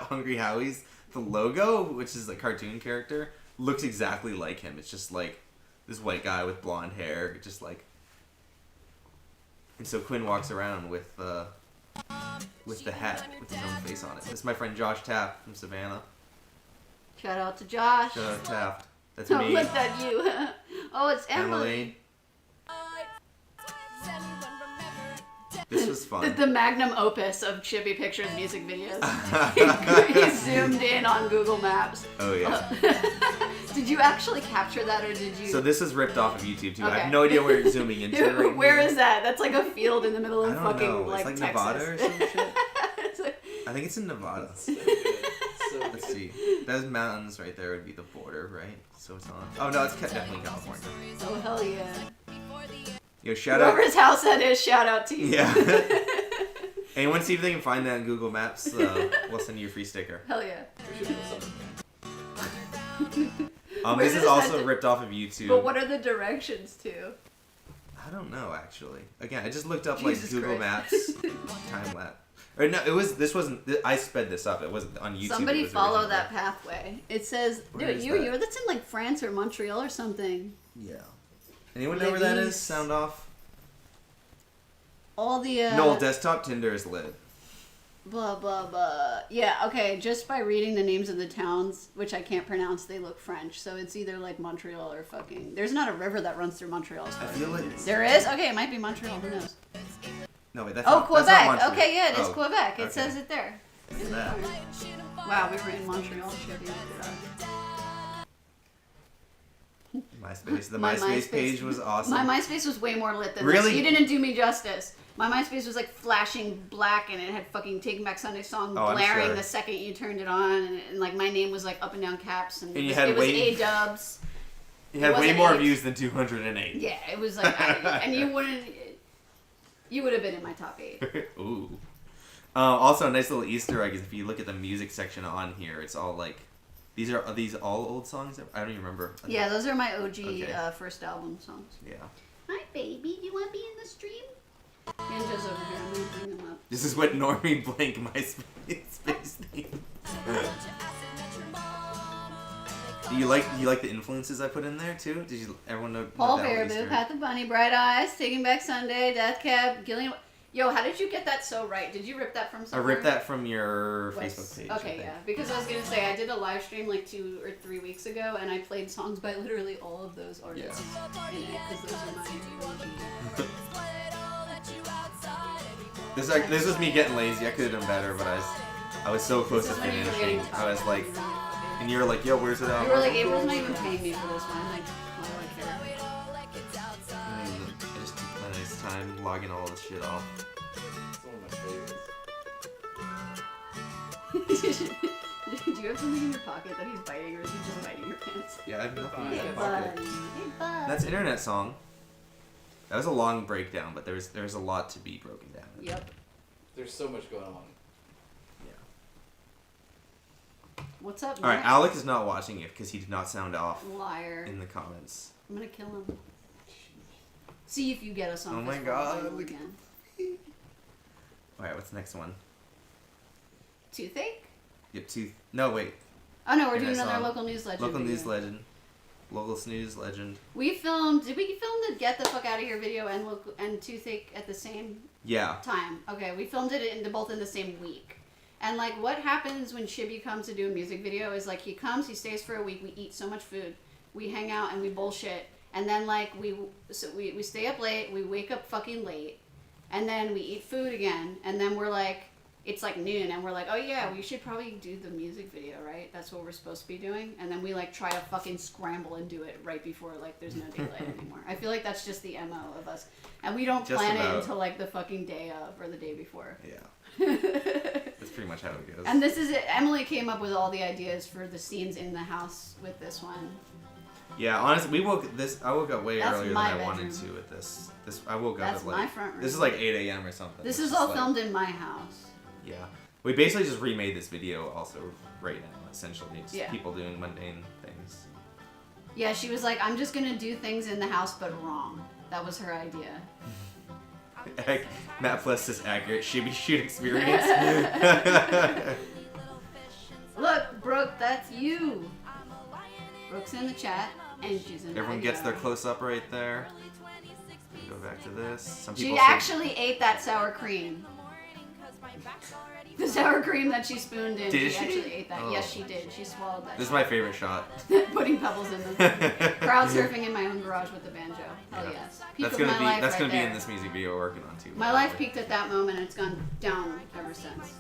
Hungry Howie's, the logo, which is a cartoon character, looks exactly like him. It's just like this white guy with blonde hair, just like. And so Quinn walks around with the hat with his own face on it. This is my friend Josh Taft from Savannah. Shout out to Josh. Shout out Taft. That's Oh, me. look at you. Oh, it's Emily. This was fun. The magnum opus of Shibby Pictures music videos. He zoomed in on Google Maps. Oh yeah. Did you actually capture that, or did you? So this is ripped off of YouTube too. I Okay. have no idea where it's zooming into. Right Where here. is that? That's like a field in the middle I of don't fucking know. like It's Texas. Nevada or some shit. It's like- I think it's in Nevada. So Let's see. Those mountains right there would be the border, right? So it's on. Oh no, it's definitely California. oh hell yeah! Yo, shout out. Whoever's house that is, shout out to you. Yeah. Anyone see if they can find that on Google Maps? We'll send you a free sticker. Hell yeah! we should put something. Where This is does also that- ripped off of YouTube. But what are the directions to? I don't know actually. Again, I just looked up Jesus like Google Christ. Maps time lapse. Or no, it was. This wasn't. I sped this up. It wasn't on YouTube. Somebody it was follow originally. that pathway. It says, Where dude, is you're that? that's in like France or Montreal or something. Yeah. Anyone know where that Levies. is? Sound off. All the No, desktop Tinder is lit. blah blah blah. Yeah, okay. Just by reading the names of the towns, which I can't pronounce, they look French. So it's either like Montreal or fucking. There's not a river that runs through Montreal. As I far as feel I know. like There is. Okay, it might be Montreal. Who knows? no wait. That's Oh, not, Quebec. That's not Montreal. Okay, yeah, it is Oh, Quebec. It okay. says it there. Look at that. Wow, we were in Montreal. Shibby. MySpace. The My MySpace MySpace- page was awesome. My MySpace was way more lit than Really? this. You didn't do me justice. My MySpace was like flashing black, and it had fucking Taking Back Sunday song Oh, I'm blaring sure. the second you turned it on, and like my name was like up and down caps, and, And you it was, had it was way- A-dubs. It had It way wasn't more Apes. views than 208. Yeah, it was like, and you would have been in my top 8. Ooh. Also, a nice little Easter egg is if you look at the music section on here, it's all like, are these all old songs? I don't even remember. Yeah, those are my OG Okay. first album songs. Yeah. Hi, baby. You want to be in the stream? Banjo's over here. I'm gonna bring him up. This is what Normie Blank MySpace name. Do you like the influences I put in there too? Did you everyone know? Paul that Baraboo, Easter? Pat the Bunny, Bright Eyes, Taking Back Sunday, Death Cab, Gillian. Yo, how did you get that so right? Did you rip that from I somewhere? ripped that from your West- Facebook page. I Okay, think. yeah. Because I was gonna say I did a live stream like 2 or 3 weeks ago, and I played songs by literally all of those artists in it because those are my OG. This was me getting lazy. I could have done better, but I was so close This to is when you were finishing. getting I was top like, ratings and everything. and you were like, yo, where's it at? You were like, April's not even paying me for this one. Like, why do I care? I just took my nice time logging all this shit off. It's one of my favorites. Do you have something in your pocket that he's biting, or is he just biting your pants? Yeah, I have nothing in Hey, my pocket. buddy. Hey, bud. That's Internet Song. That was a long breakdown, but there's a lot to be broken down. Yep. There's so much going on. What's up, All right, Matt? Alec is not watching it because he did not sound off Liar. in the comments. I'm gonna kill him. See if you get us on. Oh my Fistful God, of Vinyl look at- again. All right, what's the next one? Toothache? Yep, No, wait. Oh no, we're doing Internet another Song. local news legend. Local video. news legend. Local snooze legend. We filmed. Did we film the Get the Fuck Out of Here video and Toothache at the same Yeah. time? Okay, we filmed it both in the same week. And like what happens when Shibby comes to do a music video is like he comes, he stays for a week, we eat so much food, we hang out and we bullshit, and then like we stay up late, we wake up fucking late, and then we eat food again, and then we're like, it's like noon, and we're like, oh yeah, we should probably do the music video, right? That's what we're supposed to be doing. And then we like try to fucking scramble and do it right before like there's no daylight anymore. I feel like that's just the MO of us. And we don't Just plan about. it until like the fucking day of or the day before. Yeah. That's pretty much how it goes. And this is it. Emily came up with all the ideas for the scenes in the house with this one. Yeah, honestly, I woke up way That's earlier than my I wanted bedroom. to with this. I woke up That's at like my front room. this is like 8 a.m. or something. This It's is just all like- filmed in my house. Yeah, we basically just remade this video also right now. Essentially, just Yeah. people doing mundane things. Yeah, she was like, I'm just gonna do things in the house but wrong. That was her idea. Matt Plus is accurate. Shibby shoot experience. Look, Brooke, that's you. Brooke's in the chat, and she's in the Everyone video. gets their close up right there. Go back to this. Some She people say- actually ate that sour cream. The sour cream that she spooned in. Did she she? actually ate that. Oh. Yes, she did. She swallowed that. This is my favorite shot. Putting pebbles in the crowd surfing in my own garage with the banjo. Hell Yeah. yes. Peak That's of gonna my be life right be there. in this music video we're working on too. My life peaked at that moment, and it's gone down ever since.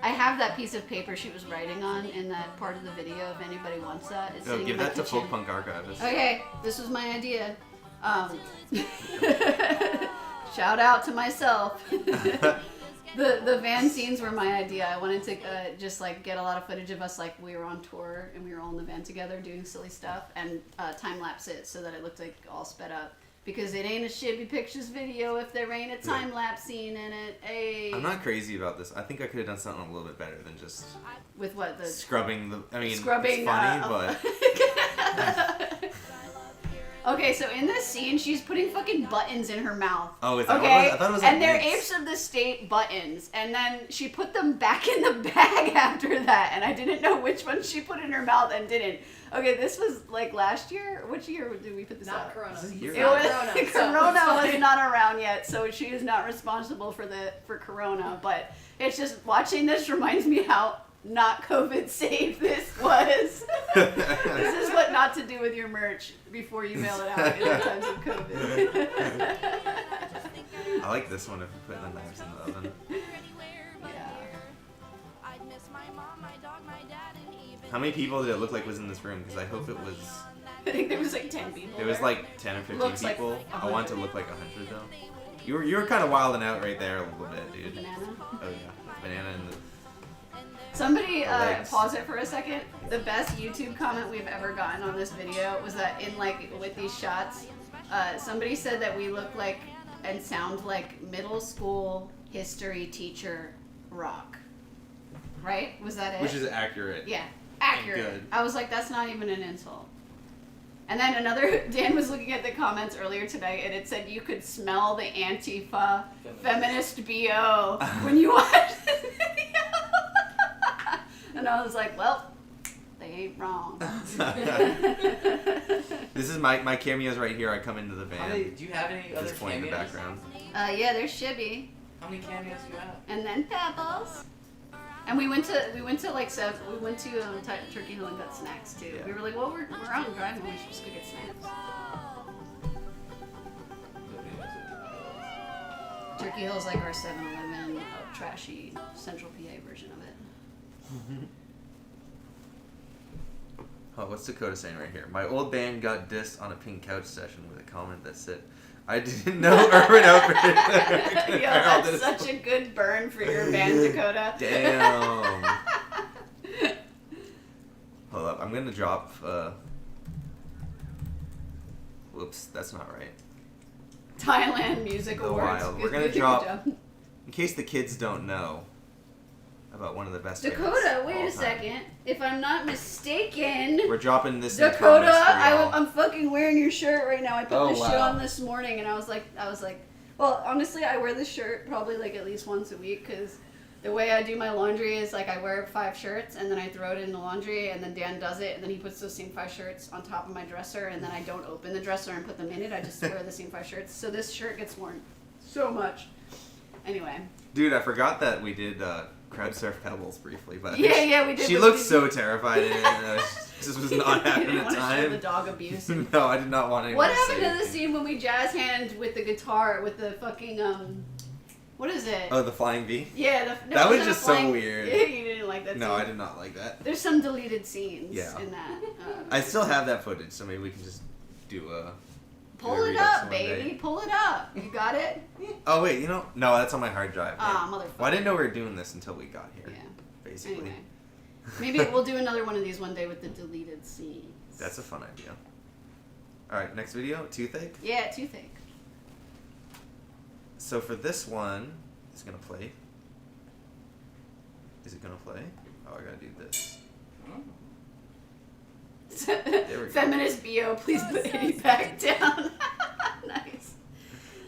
I have that piece of paper she was writing on in that part of the video. If anybody wants that, it's Oh, sitting give in my that to kitchen. Folk Punk Archivist. Okay, this was my idea. Shout out to myself. The van scenes were my idea. I wanted to just like get a lot of footage of us like we were on tour and we were all in the van together doing silly stuff and time lapse it so that it looked like all sped up. Because it ain't a Shibby Pictures video if there ain't a time lapse scene in it. Hey. I'm not crazy about this. I think I could have done something a little bit better than just With what the scrubbing the. I mean, Scrubbing, it's funny, but Okay, so in this scene, she's putting fucking buttons in her mouth. Oh, is that what okay? it was? I thought it was like and they're mints. Apes of the State buttons, and then she put them back in the bag after that, and I didn't know which one she put in her mouth and didn't. Okay, this was like last year. Which year did we put this Not out? Corona. This is a year It ago. was Corona, so Corona it's was fine. not around yet, so she is not responsible for Corona. But it's just watching this reminds me how not COVID safe this was. This is what not to do with your merch before you mail it out in the times of COVID. I like this one if you put the knives in the oven. Yeah. How many people did it look like was in this room? Because I hope it was. I think there was like 10 people. It was there. like 10 or 15 Looks like people. I 100. want it to look like 100 though. You were kind of wilding out right there a little bit, dude. Banana. Oh yeah, banana and the. Somebody legs. pause it for a second. The best YouTube comment we've ever gotten on this video was that in like with these shots, somebody said that we look like and sound like middle school history teacher rock. Right? Was that it? Which is accurate. Yeah, accurate. Good. I was like, that's not even an insult. And then another, Dan was looking at the comments earlier today, and it said you could smell the Antifa feminist BO when you watched this video. And I was like, well, they ain't wrong. This is my cameos right here. I come into the How many, van. do you have any other Just playing in the cameos? background. Yeah, there's Shibby, How many cameos do you have? and then Pebbles. And we went to like Turkey Hill and got snacks too. Yeah. We were like, well, we're on the drive, and we should just go get snacks. Turkey Hill is like our 7-Eleven trashy Central PA version of it. Oh, what's Dakota saying right here? My old band got dissed on a pink couch session with a comment that said, I didn't know Urban Outfitters. Yo, that's such a good burn for your band, Dakota. Damn. Hold up, I'm gonna drop, whoops, that's not right. Thailand Music The Awards. Wild. Good- We're gonna good drop- job. In case the kids don't know about one of the best bands Dakota, of wait all a time. second. If I'm not mistaken, We're dropping this in Dakota, comments for y'all. I'm fucking wearing your shirt right now. I put Oh, this shit wow. on this morning, and I was like, well, honestly, I wear this shirt probably like at least once a week because The way I do my laundry is like I wear 5 shirts and then I throw it in the laundry and then Dan does it and then he puts those same 5 shirts on top of my dresser and then I don't open the dresser and put them in it. I just wear the same 5 shirts. So this shirt gets worn so much. Anyway. Dude, I forgot that we did crab surf Pebbles briefly, but Yeah, we did. she looked so terrified in it. And I just was not having didn't the want to show time. the dog abuse. No, I did not want anyone What to happened say to the anything. scene when we jazz hand with the guitar with the fucking what is it? Oh, the flying V? Yeah, That was wasn't a just so flying- weird. Yeah, you didn't like that. No, scene. I did not like that. There's some deleted scenes Yeah. in that. I still have that footage, so maybe we can just do a... Pull do a it redux up, one baby. day. Pull it up. You got it? Oh, wait, no, that's on my hard drive. Ah, Yeah. motherfucker. Well, I didn't know we were doing this until we got here, Yeah. basically. Anyway. Maybe we'll do another one of these one day with the deleted scenes. That's a fun idea. Alright, next video, Toothache. Yeah, Toothache. So for this one, it's gonna play. Is it gonna play? Oh, I gotta do this. we go. Feminist BO, please put Eddie back down. Nice.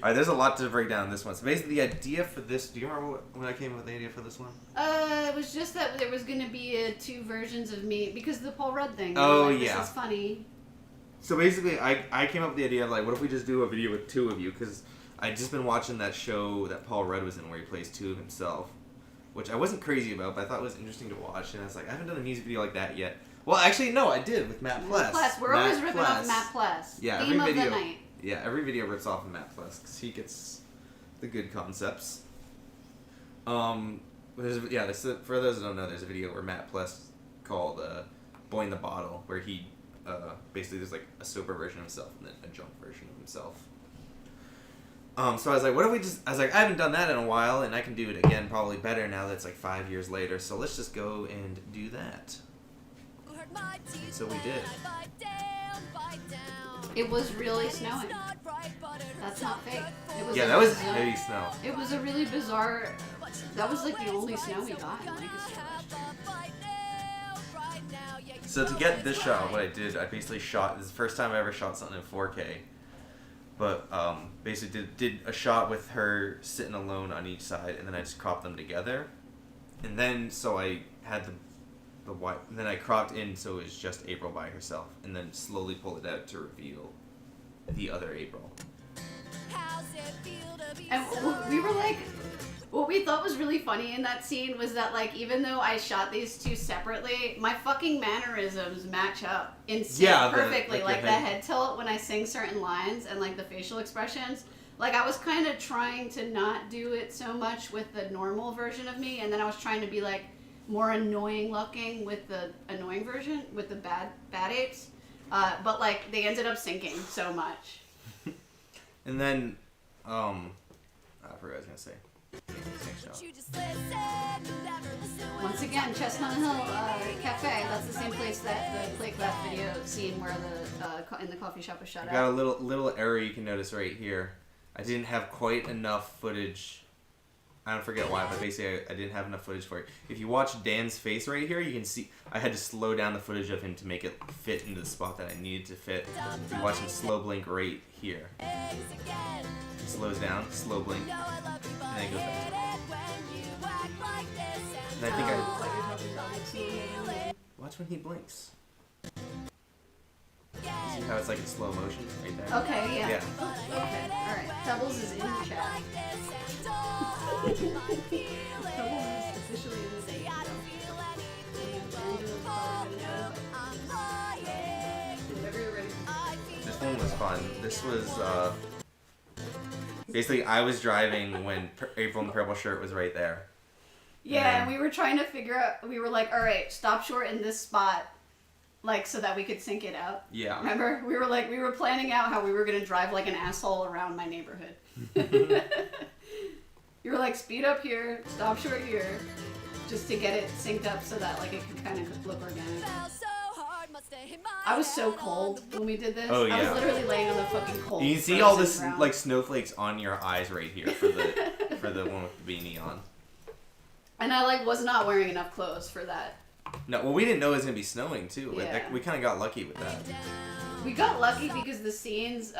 Alright, there's a lot to break down in this one. So basically the idea for this, do you remember when I came up with the idea for this one? It was just that there was gonna be 2 versions of me because of the Paul Rudd thing. Oh, like, yeah. This is funny. So basically, I came up with the idea of like, what if we just do a video with 2 of you? Because I'd just been watching that show that Paul Rudd was in where he plays 2 of himself, which I wasn't crazy about, but I thought it was interesting to watch. And I was like, I haven't done a music video like that yet. Well, actually, no, I did with Matt Pless. We're always ripping off Matt Pless. Yeah, Theme every of the video. night. Yeah, every video rips off of Matt Pless because he gets the good concepts. For those that don't know, there's a video where Matt Pless called Boy in the Bottle, where he basically there's like a sober version of himself and then a drunk version of himself. So I was like, what if I haven't done that in a while and I can do it again probably better now that it's like 5 years later, so let's just go and do that. So we did. It was really snowing. That's not fake. It was Yeah, a that was bizarre- heavy snow. It was a really bizarre. That was like the only snow we got in Lancaster last year. So to get this shot, what I did, I basically shot, this is the first time I ever shot something in 4K. But basically did a shot with her sitting alone on each side, and then I just cropped them together. And then, so I had the white, and then I cropped in so it was just April by herself, and then slowly pulled it out to reveal the other April. And we were like, what we thought was really funny in that scene was that like even though I shot these 2 separately, my fucking mannerisms match up in sync perfectly. Like the head tilt when I sing certain lines and like the facial expressions. Like I was kind of trying to not do it so much with the normal version of me, and then I was trying to be like more annoying looking with the annoying version with the bad apes. But like they ended up syncing so much. And then, I forgot what I was gonna say. Next shot. Once again, Chestnut Hill Cafe. That's the same place that the plate glass video scene where the in the coffee shop was shut I got a out. little error you can notice right here. I didn't have quite enough footage. I don't forget why, but basically I didn't have enough footage for it. If you watch Dan's face right here, you can see I had to slow down the footage of him to make it fit into the spot that I needed to fit. If you watch him slow blink right here. He slows down, slow blink, and then he goes back. And I think I... Watch when he blinks. See how it's like in slow motion right there? Okay, yeah. Yeah. Okay, alright. Pebbles is in the chat. Pebbles is officially in the chat. Whenever you're ready. This one was fun. This was, basically I was driving when April in the purple shirt was right there. Yeah, and we were trying to figure out, we were like, alright, stop short in this spot. Like, so that we could sync it out. Yeah. Remember? We were planning out how we were going to drive like an asshole around my neighborhood. You were like, speed up here, stop short here, just to get it synced up so that like it could kind of look organic. I was so cold when we did this. Oh, I was yeah. literally laying on the fucking cold. You can see all frozen this ground. like snowflakes on your eyes right here for the one with the beanie on. And I like was not wearing enough clothes for that. No, well we didn't know it was gonna be snowing too. Like, Yeah. we kind of got lucky with that. We got lucky because the scenes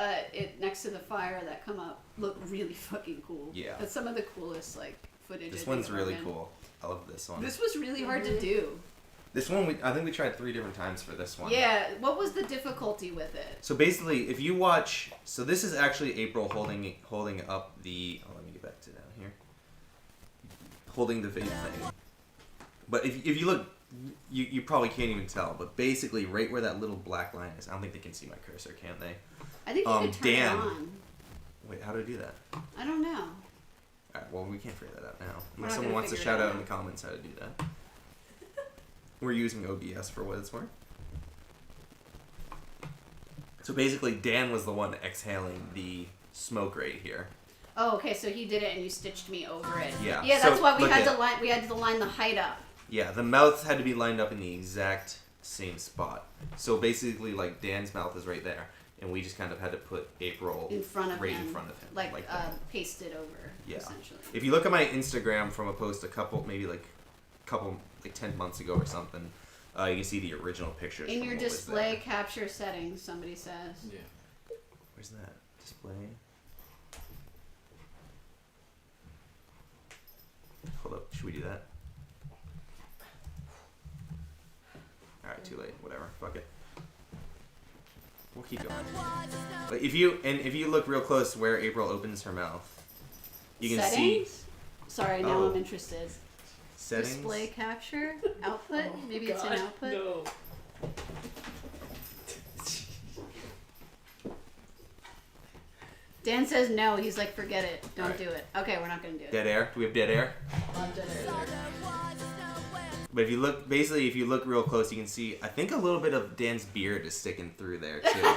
next to the fire that come up look really fucking cool. Yeah. That's some of the coolest like footage. This I one's think, really Logan. cool. I love this one. This was really hard to do. This one, I think we tried 3 different times for this one. Yeah, what was the difficulty with it? So basically, if you watch, so this is actually April holding up the. Oh, let me get back to down here. Holding the vape thing. But if you look, you probably can't even tell. But basically, right where that little black line is, I don't think they can see my cursor, can they? I think you could turn Dan. it on. Wait, how do I do that? I don't know. Alright, well, we can't figure that out now. We're Unless not someone gonna wants to figure it shout out out. in the comments how to do that. We're using OBS for what it's worth. So basically, Dan was the one exhaling the smoke right here. Oh, okay, so he did it and you stitched me over it. Yeah. Yeah, that's So, why we look had at- to line. We had to line the height up. Yeah, the mouth had to be lined up in the exact same spot. So basically, like, Dan's mouth is right there. And we just kind of had to put April In front of right him. in front of him. Like that. pasted over. Yeah. Essentially. If you look at my Instagram from a post like 10 months ago or something, you can see the original pictures. In from your what was display there. capture settings, somebody says. Yeah. Where's that? Display? Hold up. Should we do that? Alright, too late. Whatever. Fuck it. We'll keep going. But if you look real close where April opens her mouth, you can settings? see Sorry, now Oh. I'm interested. settings. Display capture? Output? Maybe it's an output? No. Dan says no. He's like, forget it. Don't Alright. do it. Okay, we're not going to do it. Dead air. Do we have dead air? But if you look real close, you can see, I think a little bit of Dan's beard is sticking through there, too.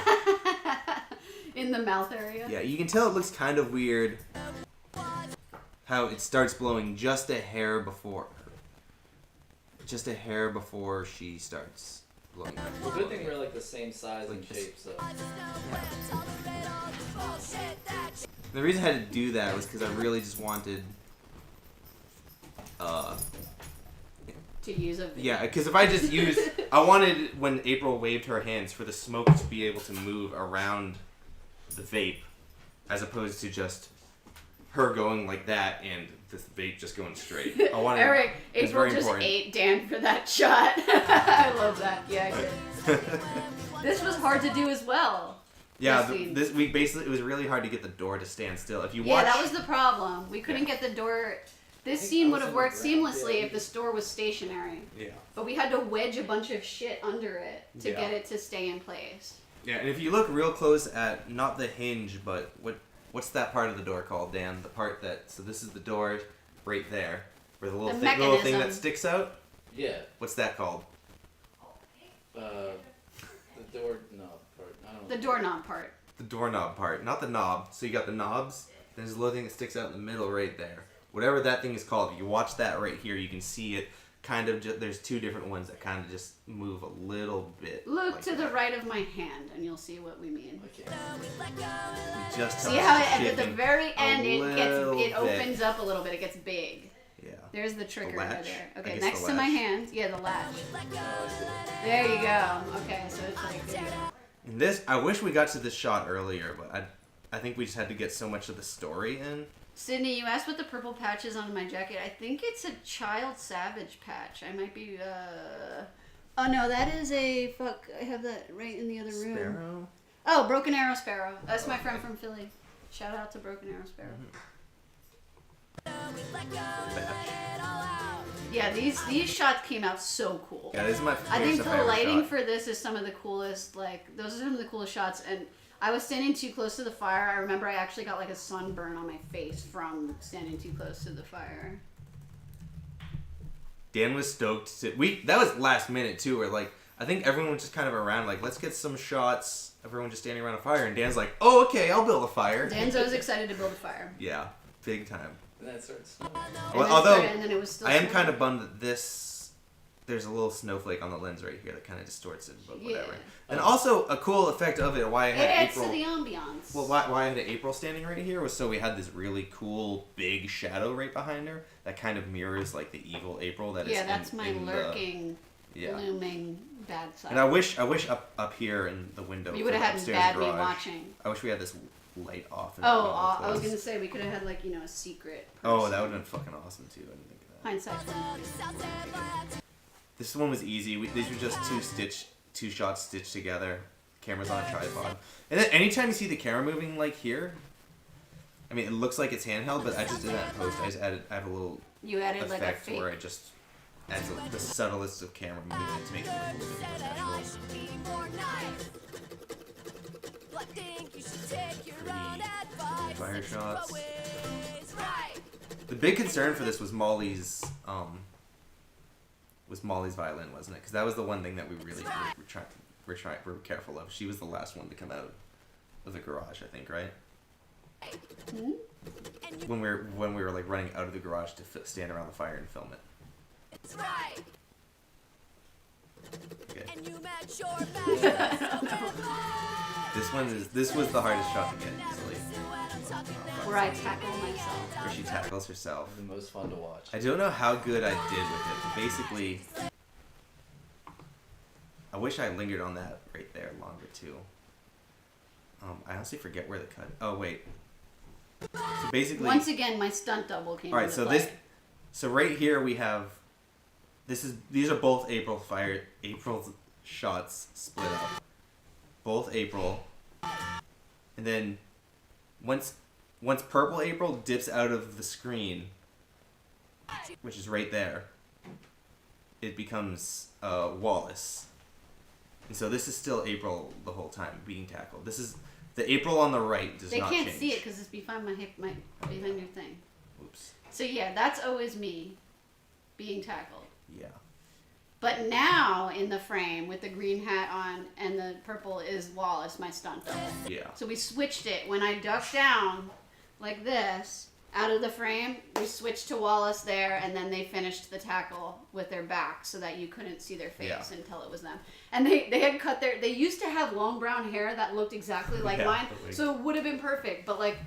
In the mouth area? Yeah, you can tell it looks kind of weird how it starts blowing just a hair before she starts blowing. Well, good thing we're like the same size and Like this. shape, so. The reason I had to do that was because I really just wanted, To use a yeah, because if I just use, I wanted when April waved her hands for the smoke to be able to move around the vape, as opposed to just her going like that and the vape just going straight. I wanted. Eric, it's April very just important. ate Dan for that shot. I love that. Yeah, I did. This was hard to do as well. Yeah, This scene. this week basically it was really hard to get the door to stand still. If you Yeah, watch, that was the problem. We couldn't get the door. This scene would have worked seamlessly Yeah. if the store was stationary. yeah, But we had to wedge a bunch of shit under it to Yeah. get it to stay in place. yeah, and if you look real close at not the hinge, but what's that part of the door called, Dan? The part that this is the door right there, where the little The little thing that mechanism. sticks out. Yeah. What's that called? The door knob part. I don't know. The doorknob part. The doorknob part, not the knob. So you got the knobs. There's a little thing that sticks out in the middle right there. Whatever that thing is called, if you watch that right here, you can see it kind of there's 2 different ones that kind of just move a little bit. Look like to the that. right of my hand and you'll see what we mean. Okay. Just See how at the shifting very a end it little bit. opens up a little bit. It gets big. Yeah. There's the trigger right latch? there. I Okay, guess next the to my latch. hand. Yeah, the latch. There you go. Okay, so it's like there you go. And this, I wish we got to this shot earlier, but I think we just had to get so much of the story in. Sydney, you asked what the purple patch is on my jacket. I think it's a Child Savage patch. I might be, Oh no, that is a, fuck, I have that right in the other room. Sparrow? Oh, Broken Arrow Sparrow. That's my friend from Philly. Shout out to Broken Arrow Sparrow. Yeah, these shots came out so cool. Yeah, this is my I favorite think stuff the ever lighting shot. for this is some of the coolest, like, those are some of the coolest shots, and I was standing too close to the fire. I remember I actually got, like, a sunburn on my face from standing too close to the fire. Dan was stoked that was last minute too, where like I think everyone was just kind of around like, let's get some shots, everyone just standing around a fire, and Dan's like, oh okay, I'll build a fire. Dan's always excited to build a fire. Yeah, big time. And then it starts snowing. And then it was still I am snowing. kind of bummed that there's a little snowflake on the lens right here that kind of distorts it, but whatever. Yeah. And also a cool effect of it, why I It had adds April. to the ambiance. Well, why I had April standing right here was so we had this really cool big shadow right behind her that kind of mirrors like the evil April that is. Yeah, that's my in lurking, yeah. looming bad side. And I wish up here in the window. You for would the have had upstairs bad me garage, watching. I wish we had this light off. And Oh, put on I was clothes. gonna say we could have had like a secret. Oh, person. that would have been fucking awesome too. I didn't think of that. Hindsight. This one was easy. These were just two shots stitched together. Cameras on a tripod. And then anytime you see the camera moving like here, I mean, it looks like it's handheld, but I just did that in post. I have a little You added like a effect fake. where I just add the subtlest of camera movement to make it look a little bit more natural. Fire shots. The big concern for this was Molly's violin, wasn't it? Because that was the one thing that we really were careful of. She was the last one to come out of the garage, I think, right? Hmm? When we were like running out of the garage to stand around the fire and film it. Okay. This was the hardest shot to get easily. Where I tackle myself. Where she tackles herself. The most fun to watch. I don't know how good I did with it, but basically, I wish I lingered on that right there longer too. I honestly forget where the cut. Oh wait. So basically, Once again, my stunt double came. all right. into So play. so right here we have. These are both April's shots split up. Both April, and then once Purple April dips out of the screen, which is right there, it becomes Wallace. And so this is still April the whole time being tackled. This is the April on the right does They not can't change. see it because it's behind my hip, behind your thing. Oops. So yeah, that's always me being tackled. Yeah. But now in the frame with the green hat on and the purple is Wallace, my stunt double. Yeah. So we switched it. When I ducked down like this out of the frame, we switched to Wallace there, and then they finished the tackle with their back so that you couldn't see their face Yeah. until it was them. And they had cut they used to have long brown hair that looked exactly like Yeah, mine, the wig. so it would have been perfect. But like,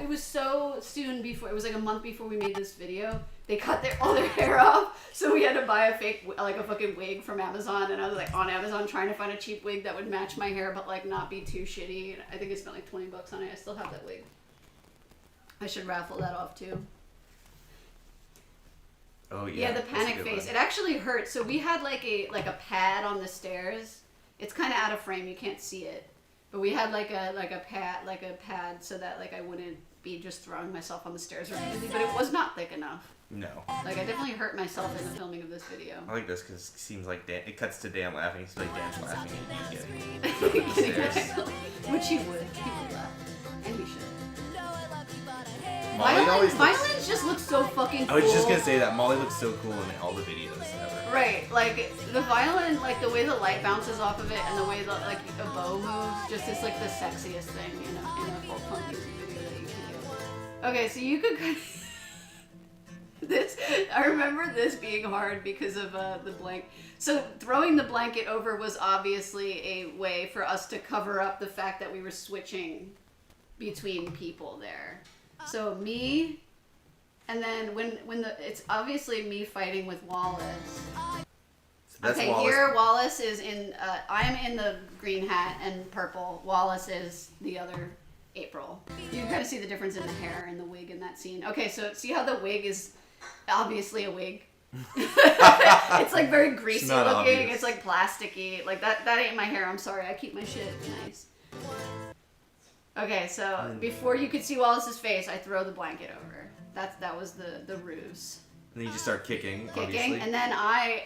it was so soon before, it was like a month before we made this video. They cut all their hair off, so we had to buy a fake, like a fucking wig from Amazon, and I was like on Amazon trying to find a cheap wig that would match my hair, but like not be too shitty. I think I spent like $20 on it. I still have that wig. I should raffle that off too. Oh yeah. Yeah, the that's a panic good face. one. It actually hurt. So we had like a pad on the stairs. It's kind of out of frame. You can't see it, but we had like a pad so that like I wouldn't be just throwing myself on the stairs repeatedly. But it was not thick enough. No. Like I definitely hurt myself in the filming of this video. I like this because it seems like it cuts to Dan laughing. It's like Dan's laughing and you getting up the stairs. Which he would. He would laugh. And he should. Molly always looks, Violins just look so fucking cool. I was just gonna say that Molly looks so cool in all the videos ever. Right, like the violin, like the way the light bounces off of it and the way the like a bow moves, just is like the sexiest thing in a full punk music video that you can do. Okay, so you could kind of this. I remember this being hard because of the blank. So throwing the blanket over was obviously a way for us to cover up the fact that we were switching between people there. So me, and then when it's obviously me fighting with Wallace. So that's Okay, Wallace. here Wallace is in. I'm in the green hat and purple. Wallace is the other April. You can kind of see the difference in the hair and the wig in that scene. Okay, so see how the wig is obviously a wig. It's like very greasy not looking. obvious. It's like plasticky. Like that ain't my hair. I'm sorry. I keep my shit nice. Okay, so before you could see Wallace's face, I throw the blanket over. That was the ruse. And then you just start kicking, obviously. And then I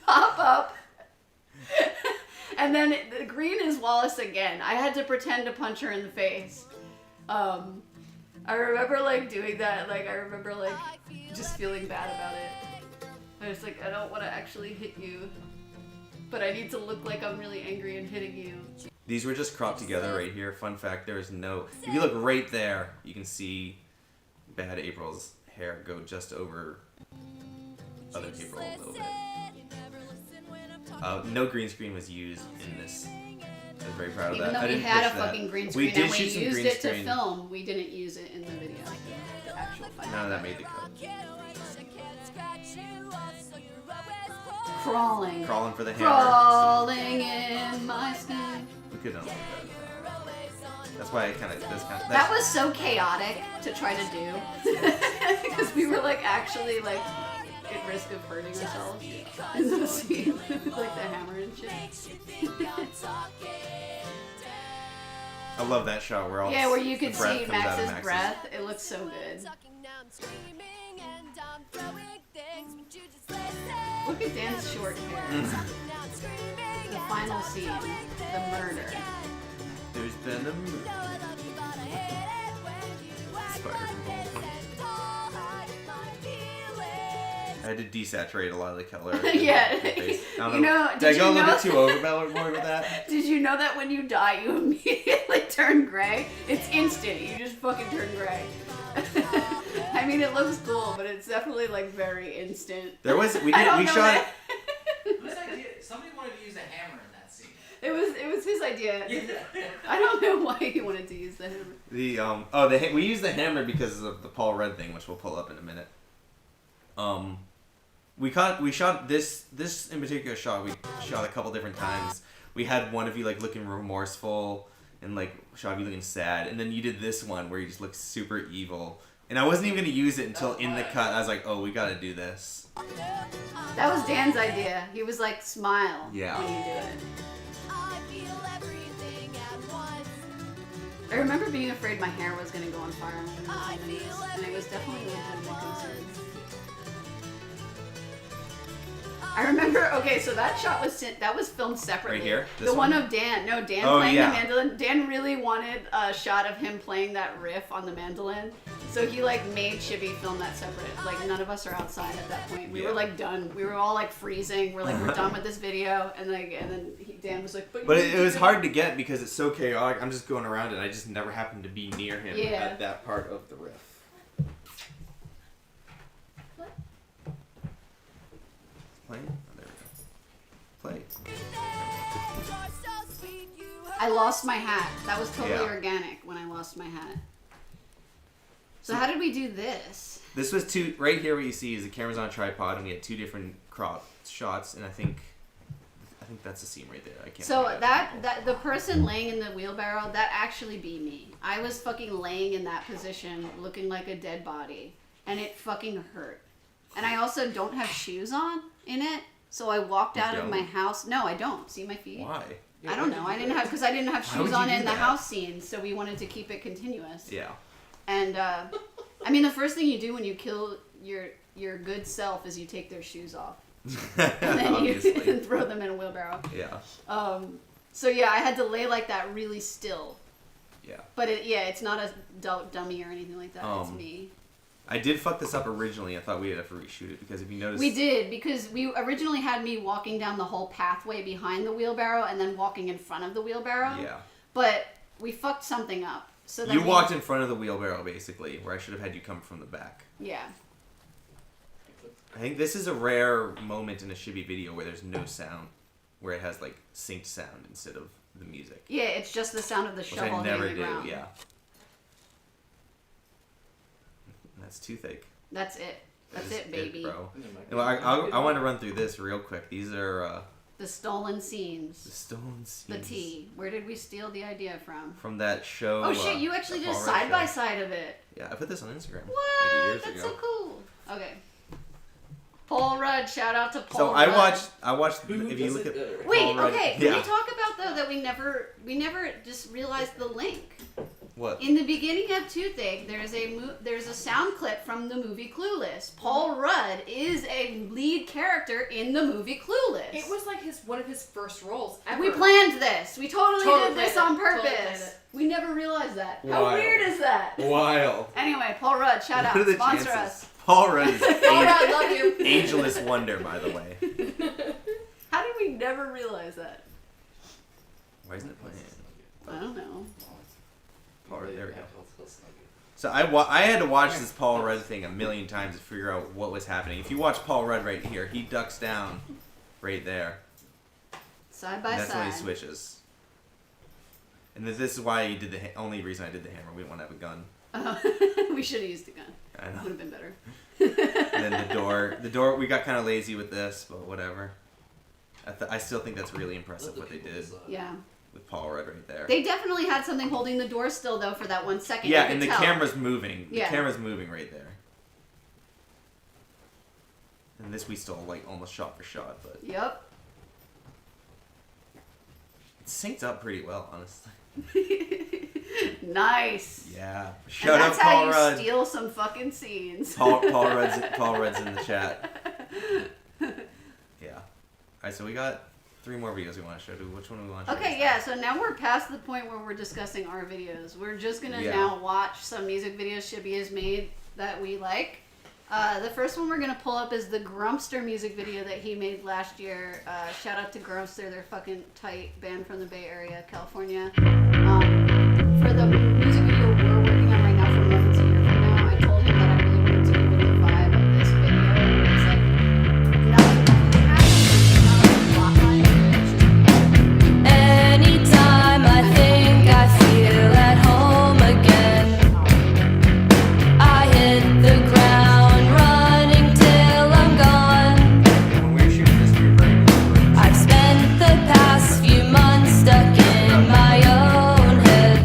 pop up. And then the green is Wallace again. I had to pretend to punch her in the face. I remember like doing that. Like I remember like just feeling bad about it. I was like, I don't want to actually hit you, but I need to look like I'm really angry and hitting you. These were just cropped together right here. Fun fact, there is no... If you look right there, you can see Bad April's hair go just over other April a little bit. No green screen was used in this. I was very proud of Even that. though I we didn't had a push that. fucking green We screen did and we shoot some used green it to screen. film, we didn't use it in the video. The actual fight. None of that made the cut. Crawling. Crawling for the hammer. Crawling in my skin. We could have done that. That's why I kind of this kind of That was so chaotic to try to do because we were like actually like at risk of hurting ourselves in those scenes with like the hammer and shit. I love that shot where all Yeah, where you the could breath see comes out of Max's breath. It looks so good. Look at Dan's short hair. The final scene, the murder. There's been a move. Spider from I had to desaturate a lot of the color. Yeah. I don't You know, did I did go a you little know- bit too overboard with that? Did you know that when you die, you immediately turn gray? It's instant. You just fucking turn gray. I mean, it looks cool, but it's definitely like very instant. There was we I did don't we know shot. that- Whose idea? Somebody wanted to use a hammer in that scene. It was his idea. I don't know why he wanted to use the hammer. We used the hammer because of the Paul Rudd thing, which we'll pull up in a minute. We shot this in particular shot. We shot a couple different times. We had one of you like looking remorseful and like shot of you looking sad, and then you did this one where you just look super evil. And I wasn't even gonna use it until in the cut. I was like, oh, we gotta do this. That was Dan's idea. He was like, smile Yeah. when you do it. I remember being afraid my hair was gonna go on fire when I was doing this, and it was definitely a legitimate concern. I remember. Okay, so that shot was filmed separately. Right here? This The one one? of Dan. No, Dan Oh, playing yeah. the mandolin. Dan really wanted a shot of him playing that riff on the mandolin, so he like made Shibby film that separate. Like none of us are outside at that point. We Yeah. were like done. We were all like freezing. We're like we're done with this video, and then Dan was like, But it was hard to get because it's so chaotic. I'm just going around it. I just never happened to be near him Yeah. at that part of the riff. Playing? Oh, there we go. Play. I lost my hat. That was totally Yeah. organic when I lost my hat. So how did we do this? This was two. Right here, what you see is the camera's on a tripod, and we had two different crop shots, and I think that's the scene right there. I can't. So remember that the person laying in the wheelbarrow, that actually be me. I was fucking laying in that position, looking like a dead body, and it fucking hurt. And I also don't have shoes on in it, so I walked You out of don't? my house. No, I don't. See my feet? Why? I don't know. I didn't have because I didn't have Why would shoes you on do in the that? house scene, so we wanted to keep it continuous. Yeah. And I mean, the first thing you do when you kill your good self is you take their shoes off, and then you Obviously. throw them in a wheelbarrow. Yeah. So yeah, I had to lay like that really still. Yeah. But it's not a dummy or anything like that. It's Um, me. I did fuck this up originally. I thought we'd have to reshoot it because if you notice, We did because we originally had me walking down the whole pathway behind the wheelbarrow and then walking in front of the wheelbarrow. Yeah. But we fucked something up. So then You we- walked in front of the wheelbarrow basically, where I should have had you come from the back. Yeah. I think this is a rare moment in a Shibby video where there's no sound, where it has like synced sound instead of the music, Yeah, it's just the sound of the which shovel I never hitting the do. ground. Yeah. That's Toothache. That's it. That's it, baby. bro. No, I want to run through this real quick. These are The stolen the scenes. stone scenes. The tea. Where did we steal the idea from? From that show. Oh shit, you actually the did a Paul Rudd side by show. side of it. Yeah, I put this on Instagram. What? Maybe years That's ago. so cool. Okay. Paul Rudd, shout out to Paul So Rudd. I watched. Who If you does look it at better? Wait, Paul Rudd- okay. yeah. Can we talk about though that we never just realized the link. What? In the beginning of Toothache, there's a sound clip from the movie Clueless. Paul Rudd is a lead character in the movie Clueless. It was like one of his first roles ever. We planned this. We totally did this on planned it. purpose. We never realized that. How Wild. weird is that? Wild. Anyway, Paul Rudd, shout out, What are the sponsor chances? us. Paul Rudd is Paul Rudd, love you. ageless wonder, by the way. How did we never realize that? Why isn't it playing? I don't know. Paul Rudd, there we go. So I had to watch this Paul Rudd thing a million times to figure out what was happening. If you watch Paul Rudd right here, he ducks down right there. Side by And that's when he side. switches. And this is why he did the only reason I did the hammer. We didn't want to have a gun. We should have used a gun. I Would know. have been better. And then the door. We got kind of lazy with this, but whatever. I still think that's really impressive what they did. Yeah. with Paul Rudd right there. They definitely had something holding the door still though for that 1 second. Yeah, you could and the tell. camera's moving. The Yeah. camera's moving right there. And this we stole like almost shot for shot, but Yep. it's synced up pretty well, honestly. Nice. Yeah. And Shout out that's how Paul you Rudd. steal some fucking scenes. Paul Rudd's in the chat. Yeah. Alright, so we got 3 more videos we want to show. Which one do we want to show? Okay, yeah, so now we're past the point where we're discussing our videos. We're just gonna now watch some music videos Shibby has made that we like. The first one we're gonna pull up is the Grumpster music video that he made last year. Shout out to Grumpster, they're fucking tight band from the Bay Area, California. For the music video we're working on right now for Moments a Year from Now, I told him that I really wanted to go with the vibe of this video. It's like nothing happens, not a plot line, it's just Anytime I think I feel at home again, I hit the ground running till I'm gone. When we were shooting this, we were very good. I've spent the past few months stuck in my own head,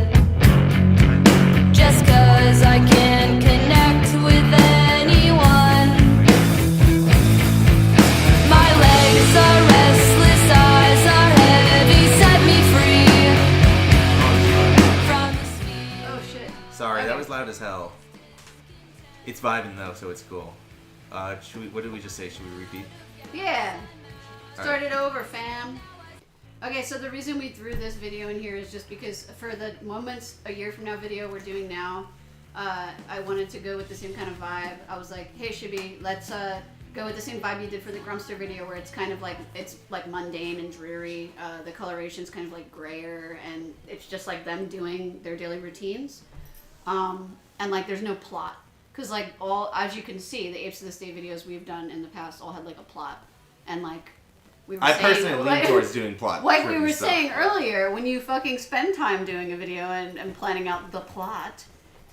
just 'cause I can't connect with anyone. My legs are restless, eyes are heavy, set me free from the speed. oh shit. Sorry, that Okay. was loud as hell. It's vibing though, so it's cool. What did we just say? Should we repeat? Yeah. All Start it over, fam. Okay, so the reason we threw this video in here is just because for the Moments a Year from Now video we're doing now, I wanted to go with the same kind of vibe. I was like, hey Shibby, let's go with the same vibe you did for the Grumpster video where it's kind of like, it's like mundane and dreary. The coloration's kind of like grayer and it's just like them doing their daily routines. And like there's no plot. Cause like all, as you can see, the Apes of the State videos we've done in the past all had like a plot. And like, we were I saying, personally lean like, towards doing plot. like we driven were stuff. saying earlier, when you fucking spend time doing a video and planning out the plot,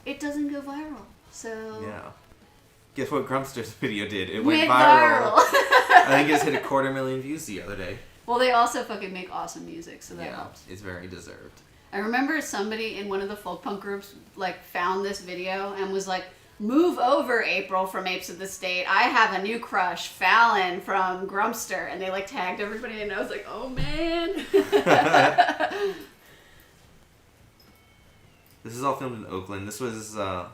it doesn't go viral. So Yeah. Guess what Grumpster's video did? It went went viral. viral. I think it just hit 250,000 views the other day. Well, they also fucking make awesome music, so that Yeah, helps. it's very deserved. I remember somebody in one of the folk punk groups like found this video and was like, "Move over, April from Apes of the State. I have a new crush, Fallon from Grumpster," and they like tagged everybody, and I was like, "Oh man." This is all filmed in Oakland. This was the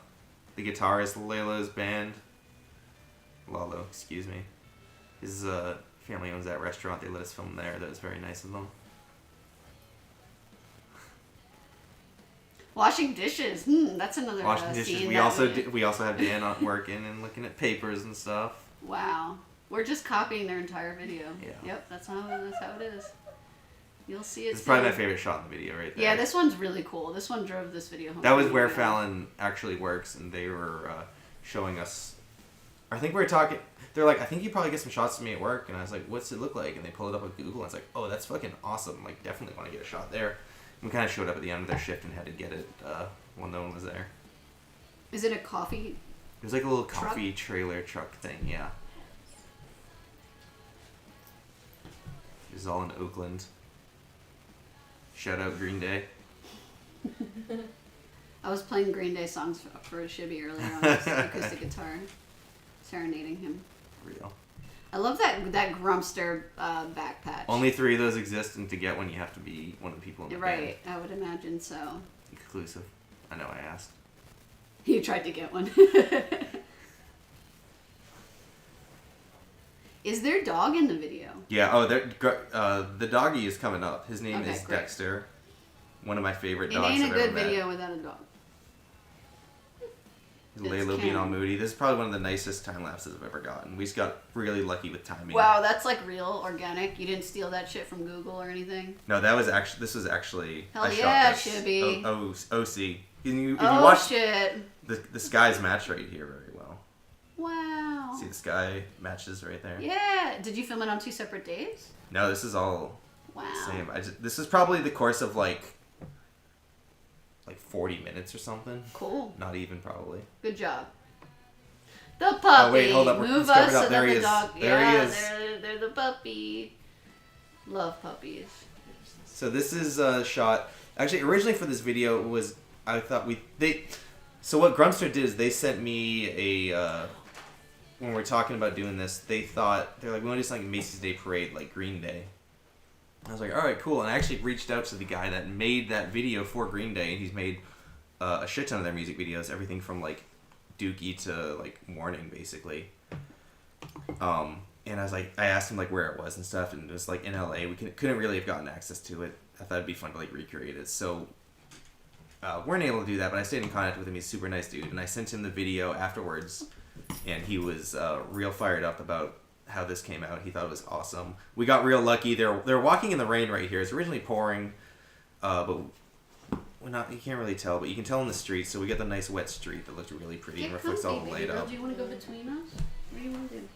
guitarist Lalo's band. Lalo, excuse me. His family owns that restaurant. They let us film there. That was very nice of them. Washing dishes. That's another Washing dishes. scene We that also we also have Dan on working and looking at papers and stuff. Wow. We're just copying their entire video. Yeah. Yep, that's how it is. You'll see it This is probably my soon. favorite shot in the video right there. Yeah, this one's really cool. This one drove this video home. That was where Yeah. Fallon actually works, and they were showing us. I think we were talking. They're like, I think you probably get some shots of me at work, and I was like, what's it look like? And they pulled it up on Google, and I was like, oh, that's fucking awesome. Like, definitely want to get a shot there. And we kind of showed up at the end of their shift and had to get it when no one was there. Is it a coffee? It was like a little Truck? coffee trailer truck thing, yeah. It was all in Oakland. Shout out Green Day. I was playing Green Day songs for Shibby earlier on his acoustic guitar, serenading him. Real. I love that Grumpster back patch. Only 3 of those exist, and to get one, you have to be one of the people in the Right, I would imagine so. band. Exclusive. I know, I asked. You tried to get one. Is there dog in the video? Yeah, oh, the doggy is coming up. His name Okay, is great. Dexter. One of my favorite It dogs ain't a I've good ever met. video without a dog. Lalo It's being all canon. moody. This is probably one of the nicest time lapses I've ever gotten. We just got really lucky with timing. Wow, that's like real, organic. You didn't steal that shit from Google or anything. No, that was actually. This was actually. Hell I shot yeah, this. Shibby. OC. If you Oh watch shit! the skies match right here very well. Wow. See the sky matches right there. Yeah. Did you film it on 2 separate days? No, this is all Wow. same. This is probably the course of like 40 minutes or something. Cool. Not even probably. Good job. The puppy. Oh, wait, hold up. We're Move covered us up. so There that he the is. dog. There he yeah, is. They're the puppy. Love puppies. So this is a shot. Actually, originally for this video was I thought So what Grumpster did is they sent me a when we're talking about doing this. They're like, we want to do something like Macy's Day Parade, like Green Day. I was like, all right, cool. And I actually reached out to the guy that made that video for Green Day, and he's made a shit ton of their music videos, everything from like Dookie to like Warning, basically. And I was like, I asked him like where it was and stuff, and it was like in LA. We couldn't really have gotten access to it. I thought it'd be fun to like recreate it, so weren't able to do that. But I stayed in contact with him. He's a super nice dude, and I sent him the video afterwards, and he was real fired up about how this came out. He thought it was awesome. We got real lucky. They're walking in the rain right here. It's originally pouring, but you can't really tell, but you can tell in the street. So we get the nice wet street that looks really pretty and reflects all the light up. Do you want to go between us? What do you want to do?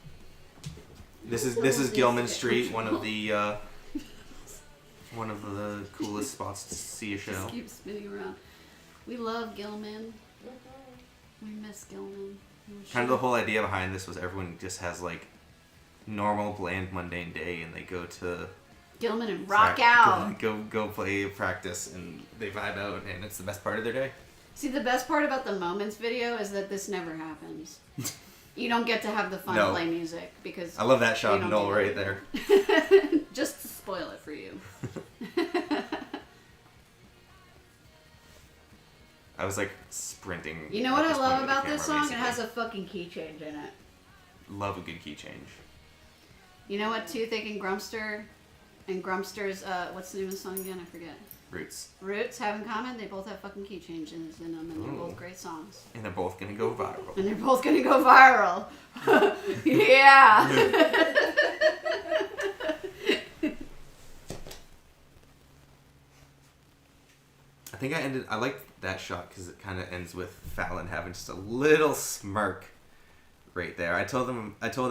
This is Gilman Street, one of the coolest spots to see a show. Just keep spinning around. We love Gilman. We miss Gilman. Kind of the whole idea behind this was everyone just has like normal, bland, mundane day, and they go to Gilman and rock out. Go play practice, and they vibe out, and it's the best part of their day. See, the best part about the Moments video is that this never happens. You don't get to have the fun play music because I love that shot of Noel right there. Just to spoil it for you. I was like sprinting. You know what I love about this song? Basically. It has a fucking key change in it. Love a good key change. You know what Toothache and Grumpster's, what's the name of the song again? I forget. Roots have in common. They both have fucking key changes in them, and they're both great songs. And they're both gonna go viral. Yeah. I think I liked that shot because it kind of ends with Fallon having just a little smirk right there. I told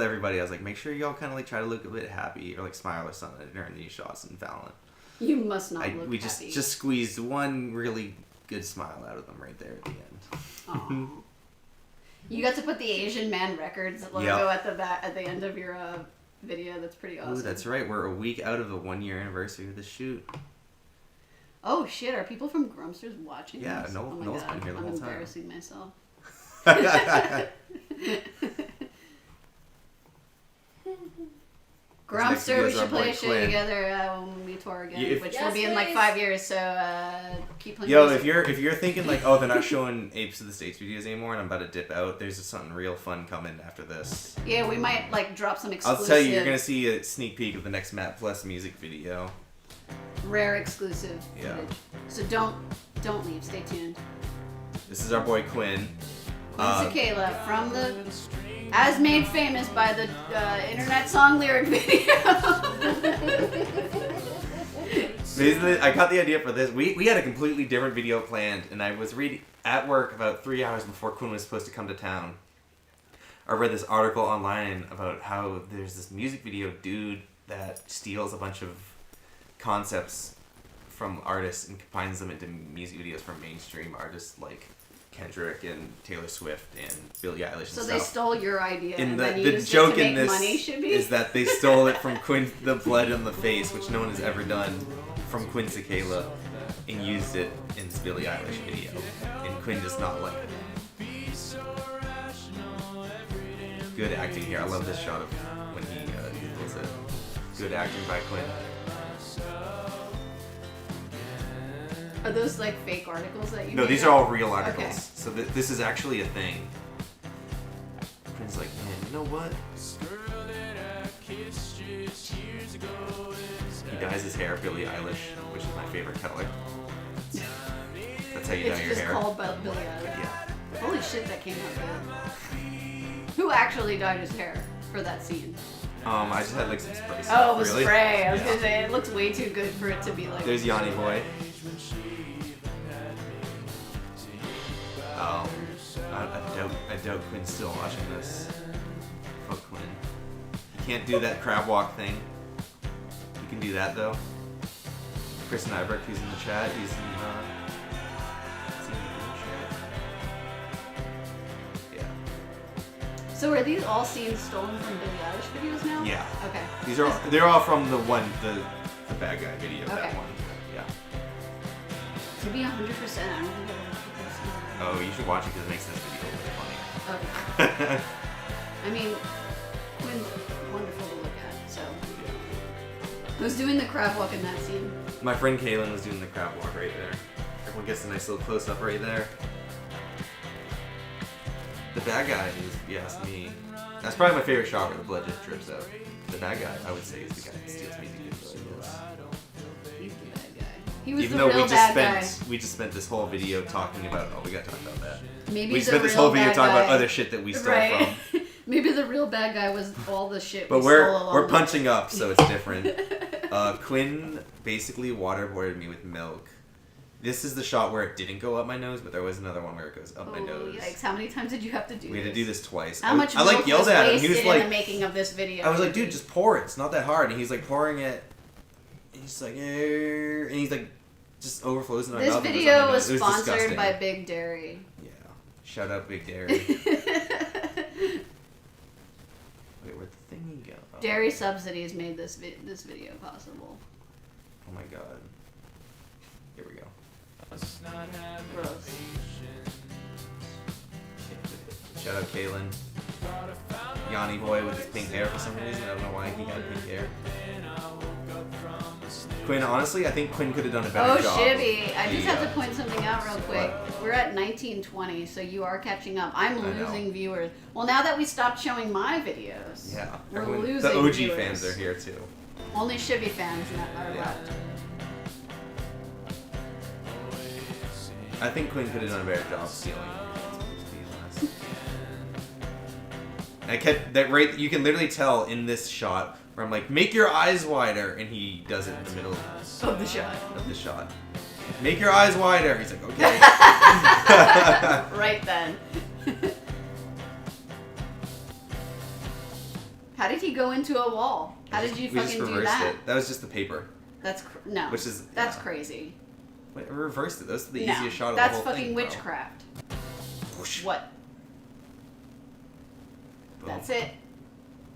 everybody, I was like, make sure y'all kind of like try to look a bit happy or like smile or something during these shots in Fallon. You must not look happy. We just squeezed one really good smile out of them right there at the end. Aww. You got to put the Asian Man Records logo at the end of your video. That's pretty awesome. Ooh, that's right. We're a week out of the 1-year anniversary of the shoot. Oh shit! Are people from Grumpsters watching this? Yeah, Noel's been here the whole time. I'm embarrassing myself. Grumpster, we should play a show together when we tour again, which will be in like 5 years. So keep playing. Yo, if you're thinking like, oh, they're not showing Apes of the States videos anymore, and I'm about to dip out, there's just something real fun coming after this. Yeah, we might like drop some exclusive. I'll tell you, you're gonna see a sneak peek of the next Matt Plus music video. Rare exclusive footage. Yeah. So don't leave. Stay tuned. This is our boy Quinn. Kayla from the as made famous by the internet song lyric video. Basically, I got the idea for this. We had a completely different video planned, and I was reading at work about 3 hours before Quinn was supposed to come to town. I read this article online about how there's this music video dude that steals a bunch of concepts from artists and combines them into music videos from mainstream artists like Kendrick and Taylor Swift and Billie Eilish and stuff. So they stole your idea and then the used joke it to in make this money, Shibby? is that they stole it from Quinn, the blood on the face, which no one has ever done, from Quinn CA, and used it in this Billie Eilish video. And Quinn does not like it. Good acting here. I love this shot of when he does it. Good acting by Quinn. Are those like fake articles that you No, made these up? are all real articles. Okay. So this is actually a thing. Quinn's like, man, you know what? He dyes his hair Billie Eilish, which is my favorite color. That's how you dye your It's hair. just called by Billie Eilish. Yeah. Holy shit, that came out good. Who actually dyed his hair for that scene? I just had like some spray. Oh, it was really? spray. I was gonna say it looks way too good for it to be like. There's Yanni Boy. Oh, I doubt Quinn's still watching this. Fuck Quinn. You can't do that crab walk thing. You can do that though. Chris Nyberg, who's in the chat, he's in the chat. Yeah. So are these all scenes stolen from Billie Eilish videos now? Yeah. Okay. They're all from the bad guy video. Okay. That one. To be 100%, I don't think I've ever put this in. Oh, you should watch it because it makes this video really funny. Okay. I mean, Quinn's wonderful to look at, so. Who's doing the crab walk in that scene? My friend Kaylin was doing the crab walk right there. Everyone gets a nice little close up right there. The bad guy is, if you ask me, that's probably my favorite shot where the blood just drips out. The bad guy, I would say, is the guy that steals music videos like this. He's the bad guy. He was Even the though real bad guy. we just spent this whole video talking about, oh, we gotta talk about that. Maybe We the spent this real whole video bad talking about guy- other shit that we stole Right. from. Maybe the real bad guy was all the shit But we we're stole along we're the punching way. up, so it's different. Quinn basically waterboarded me with milk. This is the shot where it didn't go up my nose, but there was another one where it goes up my Oh, nose. yikes. How many times did you have to do We had to do this twice. How much I milk like yelled was at him. wasted He was in like, the making of this video? I was like, dude, just pour it. It's not that hard. And he's like pouring it. And he's like, and he's like, just overflows in my This mouth. and goes video up my was nose. It sponsored disgusting. by Big Dairy. Yeah. Shout out Big Dairy. Wait, where'd the thingy go? Oh. Dairy subsidies made this video possible. Oh my god. Here we go. Gross. Shout out Kaylin. Yanni boy with his pink hair for some reason. I don't know why he had pink hair. Quinn, honestly, I think Quinn could have done a better Oh, job. Shibby. I just Yeah. have to point something out real quick. What? We're at 1920, so you are catching up. I'm I know. losing viewers. Well, now that we stopped showing my videos, Yeah. we're Everyone- losing the OG viewers. fans are here too. Only Shibby fans are Yeah. left. I think Quinn could have done a better job stealing. I kept that right. You can literally tell in this shot where I'm like, make your eyes wider, and he does it in the middle Of the shot. of the shot. Make your eyes wider. He's like, okay. Right then. How did he go into a wall? How did you We just fucking do reversed that? it. That was just the paper. That's no. Which is- that's yeah. crazy. Wait, I reversed it. That's the No, easiest shot of that's the whole fucking thing. bro. witchcraft. Whoosh. What? Boom. That's it.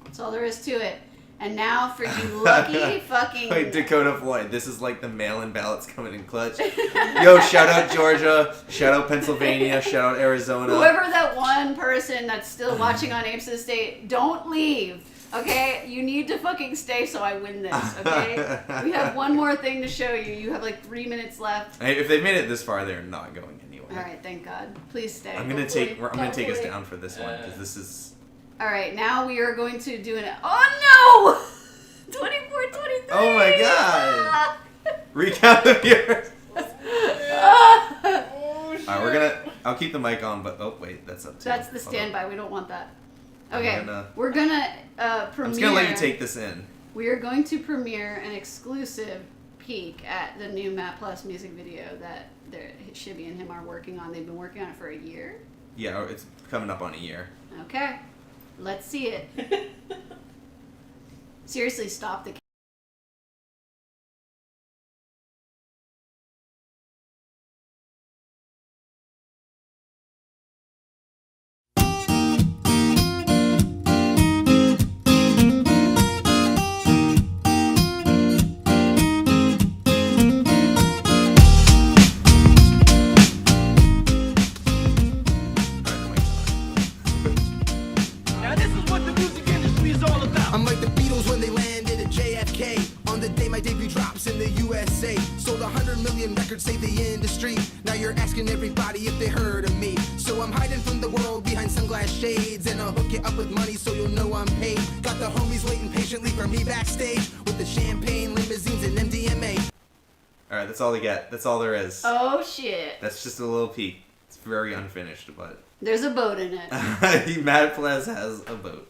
That's all there is to it. And now for you lucky fucking. Wait, Dakota Floyd. This is like the mail-in ballots coming in clutch. Yo, shout out Georgia. Shout out Pennsylvania. Shout out Arizona. Whoever that one person that's still watching on Apes of the State, don't leave. Okay? You need to fucking stay so I win this, okay? We have one more thing to show you. You have like 3 minutes left. Hey, if they've made it this far, they're not going anywhere. Alright, thank God. Please stay. I'm gonna take us Hopefully. down for this one because this is. Alright, now we are going to do an. Oh no! 24, 23! Oh my God. Recount the viewers. Alright, we're gonna. I'll keep the mic on, but oh wait, that's up to. That's the Hold on. standby. We don't want that. I'm Okay, gonna- we're gonna premiere. I'm just gonna let you take this in. We are going to premiere an exclusive peek at the new Matt Plus music video that Shibby and him are working on. They've been working on it for a year. Yeah, it's coming up on a year. Okay, let's see it. Seriously, stop the. Now this is what the music industry is all about. I'm like the Beatles when they landed at JFK. On the day my debut drops in the USA. Sold 100 million records, saved the industry. Now you're asking everybody if they heard of me. So I'm hiding from the world behind sunglass shades. And I'll hook you up with money so you'll know I'm paid. Got the homies waiting patiently for me backstage. With the champagne, limousines, and MDMA. Alright, that's all they get. That's all there is. Oh shit! That's just a little peek. It's very unfinished, but. There's a boat in it. Mad Plez has a boat.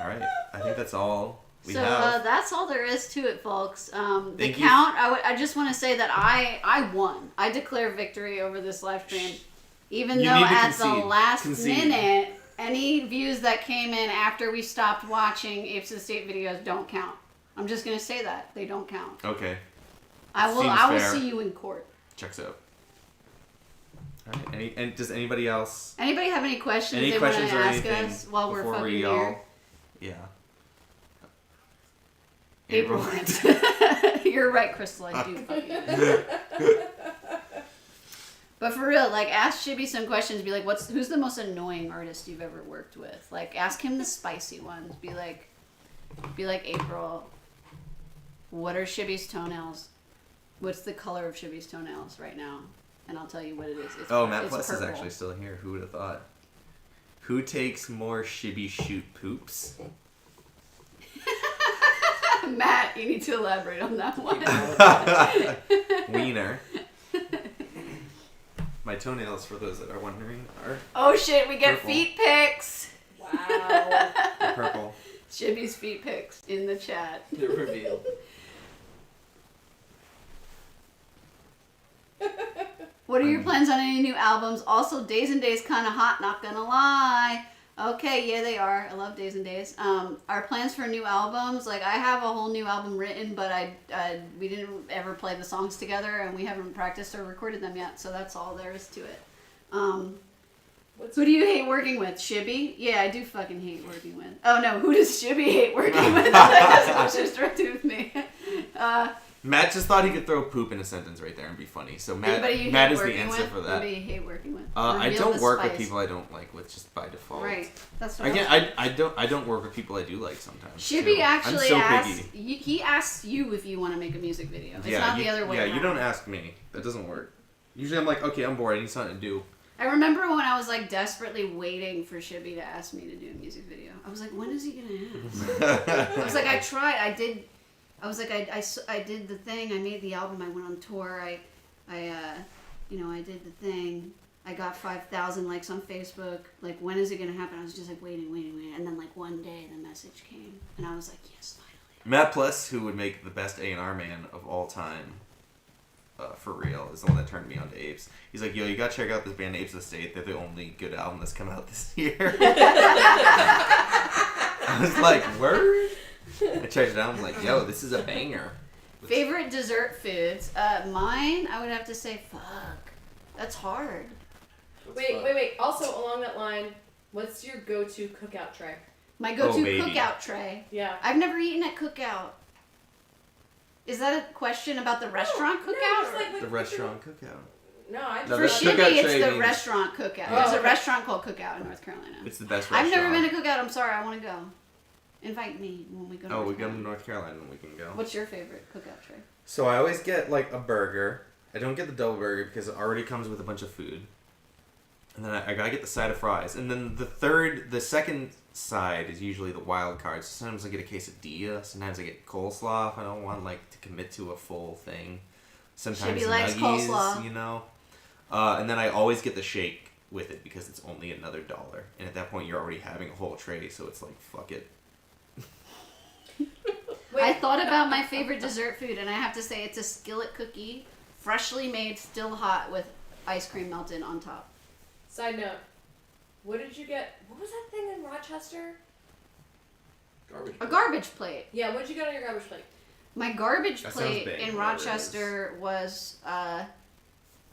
Alright, I think that's all we So have. that's all there is to it, folks. The Thank you. count. I just want to say that I won. I declare victory over this live stream, even You though need to at the concede. last Concede. minute, any views that came in after we stopped watching Apes of the State videos don't count. I'm just gonna say that they don't count. Okay, I will. Seems I will fair. see you in court. checks out. Alright, and does anybody else? Anybody have any questions Any they want questions to or ask anything us while we're before fucking we here? all? Yeah. April wins. You're right, Crystal. I do fuck you. But for real, like, ask Shibby some questions. Be like, who's the most annoying artist you've ever worked with? Like, ask him the spicy ones. Be like, April, what are Shibby's toenails? What's the color of Shibby's toenails right now? And I'll tell you what it is. Matt it's Plus is purple. actually still here. Who would have thought? Who takes more Shibby shoot poops? Matt, you need to elaborate on that one. Wiener. My toenails, for those that are wondering, are Oh shit, we get purple. feet pics. Wow. Purple. Shibby's feet pics in the chat. The reveal. What are your plans on any new albums? Also, Days and Days kind of hot, not gonna lie. Okay, yeah, they are. I love Days and Days. Our plans for new albums, like, I have a whole new album written, but we didn't ever play the songs together, and we haven't practiced or recorded them yet, so that's all there is to it. Who do you hate working with? Shibby? Yeah, I do fucking hate working with. Oh no, who does Shibby hate working with? That's what's directed with me. Matt just thought he could throw poop in a sentence right there and be funny. So Matt is the answer for that. Anybody you hate working with? I Reveal don't the work with spice. people I don't like with just by default. Right. That's what Again, I don't work with people I do like sometimes. Shibby too. actually I'm so asks. picky. He asks you if you want to make a music video. It's Yeah, not the other way Yeah, around. you don't ask me. That doesn't work. Usually I'm like, okay, I'm bored. I need something to do. I remember when I was like desperately waiting for Shibby to ask me to do a music video. I was like, when is he gonna ask? I was like, I tried. I did. I was like, I did the thing. I made the album. I went on tour. I did the thing. I got 5,000 likes on Facebook. Like, when is it gonna happen? I was just like waiting. And then like one day the message came, and I was like, yes, finally. Matt Plus, who would make the best A&R man of all time, for real, is the one that turned me on to Apes. He's like, yo, you gotta check out this band Apes of the State. They're the only good album that's come out this year. I was like, word? I checked it out. I was like, yo, this is a banger. Favorite dessert foods? Mine, I would have to say, fuck. That's hard. Wait. Also, along that line, what's your go-to cookout tray? My go-to baby. cookout tray. Yeah. I've never eaten at cookout. Is that a question about the restaurant cookout? just like The restaurant cookout. No, I just No, For the Shibby, cookout it's tray the means- restaurant cookout. Yeah. There's Oh, a okay. restaurant called Cookout in North Carolina. It's the best I've restaurant. never been to Cookout. I'm sorry. I want to go. Invite me when we go to Oh, North we go to Carolina. North Carolina and we can go. What's your favorite cookout tray? So I always get like a burger. I don't get the double burger because it already comes with a bunch of food. And then I gotta get the side of fries. And then the second side is usually the wild card. So sometimes I get a quesadilla. Sometimes I get coleslaw if I don't want like to commit to a full thing. Sometimes Shibby likes nuggies, coleslaw. you know. And then I always get the shake with it because it's only another $1. And at that point you're already having a whole tray, so it's like fuck it. I thought about my favorite dessert food, and I have to say it's a skillet cookie, freshly made, still hot, with ice cream melted on top. Side note, what did you get? What was that thing in Rochester? Garbage. A garbage plate. Yeah, what did you get on your garbage plate? My garbage That sounds plate big, in whatever it Rochester was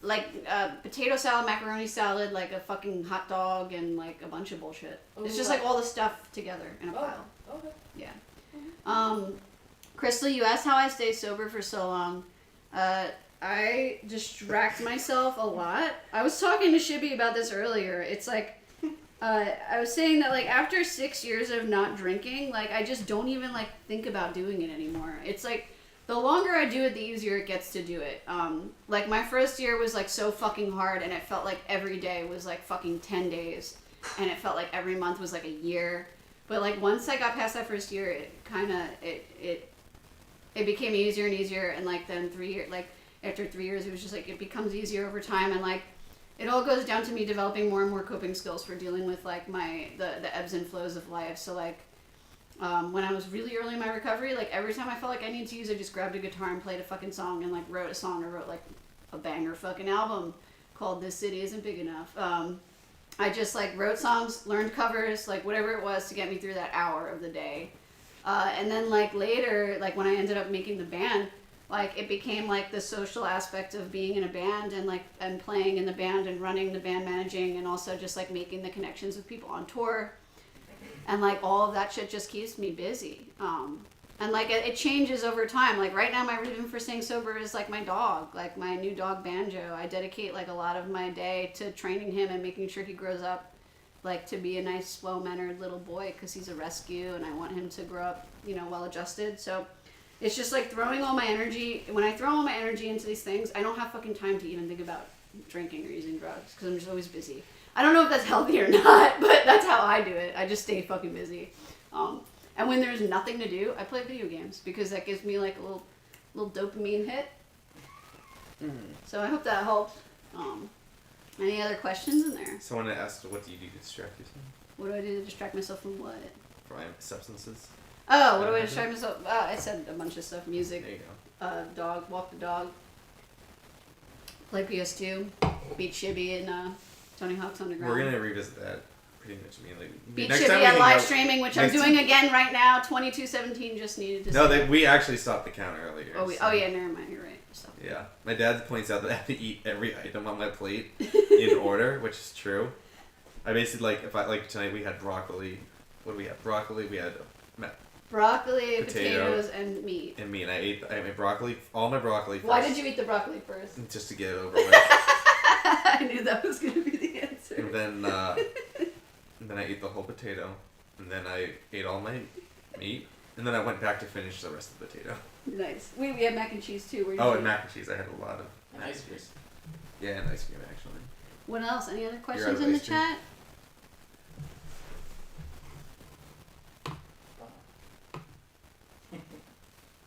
potato salad, macaroni salad, like a fucking hot dog, and like a bunch of bullshit. It's just like all the stuff together in a pile. Okay. Yeah. Crystal, you asked how I stay sober for so long. I distract myself a lot. I was talking to Shibby about this earlier. It's like, I was saying that like after 6 years of not drinking, like I just don't even like think about doing it anymore. It's like the longer I do it, the easier it gets to do it. Like my first year was like so fucking hard, and it felt like every day was like fucking 10 days, and it felt like every month was like a year. But like once I got past that first year, it kind of it became easier and easier, and like then 3 years, like after 3 years, it was just like it becomes easier over time, and like it all goes down to me developing more and more coping skills for dealing with like the ebbs and flows of life. So like when I was really early in my recovery, like every time I felt like I needed to use, I just grabbed a guitar and played a fucking song and like wrote a song or wrote like a banger fucking album called This City Isn't Big Enough. I just like wrote songs, learned covers, like whatever it was to get me through that hour of the day. And then like later, like when I ended up making the band, like it became like the social aspect of being in a band and like and playing in the band and running the band, managing, and also just like making the connections with people on tour. And like all of that shit just keeps me busy. And like it changes over time. Like right now, my reason for staying sober is like my dog, like my new dog Banjo. I dedicate like a lot of my day to training him and making sure he grows up like to be a nice, well-mannered little boy because he's a rescue, and I want him to grow up, you know, well-adjusted. So it's just like throwing all my energy. When I throw all my energy into these things, I don't have fucking time to even think about drinking or using drugs because I'm just always busy. I don't know if that's healthy or not, but that's how I do it. I just stay fucking busy. And when there's nothing to do, I play video games because that gives me like a little dopamine hit. So I hope that helped. Any other questions in there? Someone asked, what do you do to distract yourself? What do I do to distract myself from what? From substances. Oh, what do I distract myself? I said a bunch of stuff. Music. There you go. Dog. Walk the dog. Play PS2. Beat Shibby and Tony Hawk's Underground. We're gonna revisit that pretty much immediately. Beat Next Shibby time we at hang live out- streaming, which I'm next doing time- again right now. 2217 just needed to. No, say. we actually stopped the count earlier. Oh, so- oh yeah, never mind. You're right. Stop. Yeah, my dad points out that I have to eat every item on my plate in order, which is true. I basically if I tonight we had broccoli. What do we have? Broccoli. We had Broccoli, Potato. potatoes, and meat. and meat. I ate my broccoli, all my broccoli. First, Why did you eat the broccoli first? Just to get it over with. I knew that was going to be the answer. And then I ate the whole potato, and then I ate all my meat, and then I went back to finish the rest of the potato. Nice. We had mac and cheese too. Where Oh, and mac and cheese. I had a lot of And mac ice and cream. cheese. Yeah, and ice cream actually. What else? Any other out questions of in the ice cream? chat?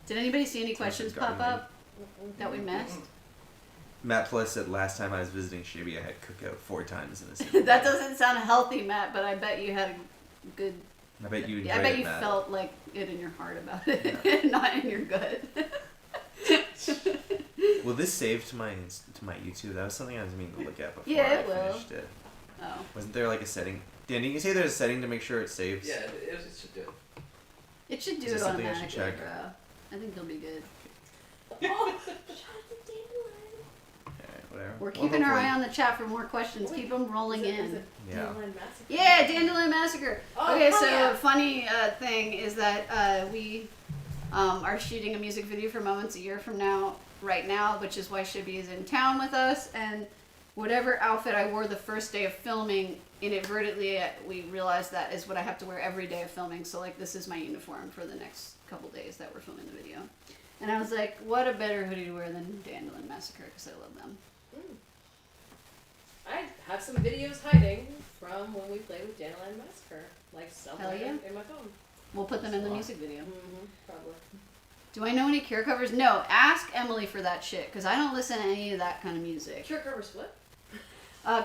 Did anybody see any questions pop up that we missed? Matt Plus said last time I was visiting Shibby, I had cookout 4 times in a single That day. doesn't sound healthy, Matt, but I bet you had a good. I bet you enjoyed I bet it, you Matt. felt like it in your heart about it, not in your gut. Will this save to my YouTube? That was something I was meaning to look at before Yeah, I it will. finished it. Oh. Wasn't there like a setting? Dan, you can say there's a setting to make sure it saves. Yeah, it should do it. It should do Is it this something I should automatically, check? bro. I think you'll be good. Oh, Alright, whatever. We're Well, keeping our hopefully- eye on the chat for more questions. Keep them rolling in. Yeah. Dandelion Massacre? Yeah, Dandelion Massacre. Oh, Okay, hell so yeah. funny thing is that we are shooting a music video for Moments a Year from now, right now, which is why Shibby is in town with us. And whatever outfit I wore the first day of filming, inadvertently we realized that is what I have to wear every day of filming. So like this is my uniform for the next couple days that we're filming the video. And I was like, what a better hoodie to wear than Dandelion Massacre because I love them. I have some videos hiding from when we played with Dandelion Massacre, like somewhere Hell yeah. in my phone. We'll put them in the music video. Probably. Do I know any Cure covers? No, ask Emily for that shit because I don't listen to any of that kind of music. Cure cover split?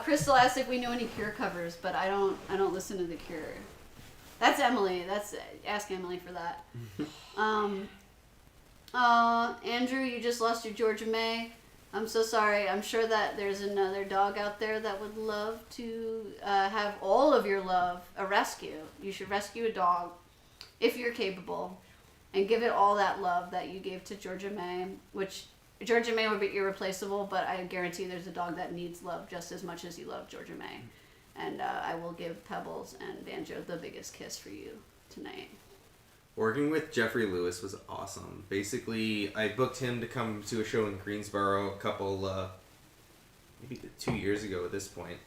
Crystal asked if we know any Cure covers, but I don't listen to the Cure. That's Emily. Ask Emily for that. Andrew, you just lost your Georgia May. I'm so sorry. I'm sure that there's another dog out there that would love to have all of your love. A rescue. You should rescue a dog if you're capable, and give it all that love that you gave to Georgia May, which Georgia May would be irreplaceable, but I guarantee there's a dog that needs love just as much as you love Georgia May. And I will give Pebbles and Banjo the biggest kiss for you tonight. Working with Jeffrey Lewis was awesome. Basically, I booked him to come to a show in Greensboro a couple, maybe 2 years ago at this point.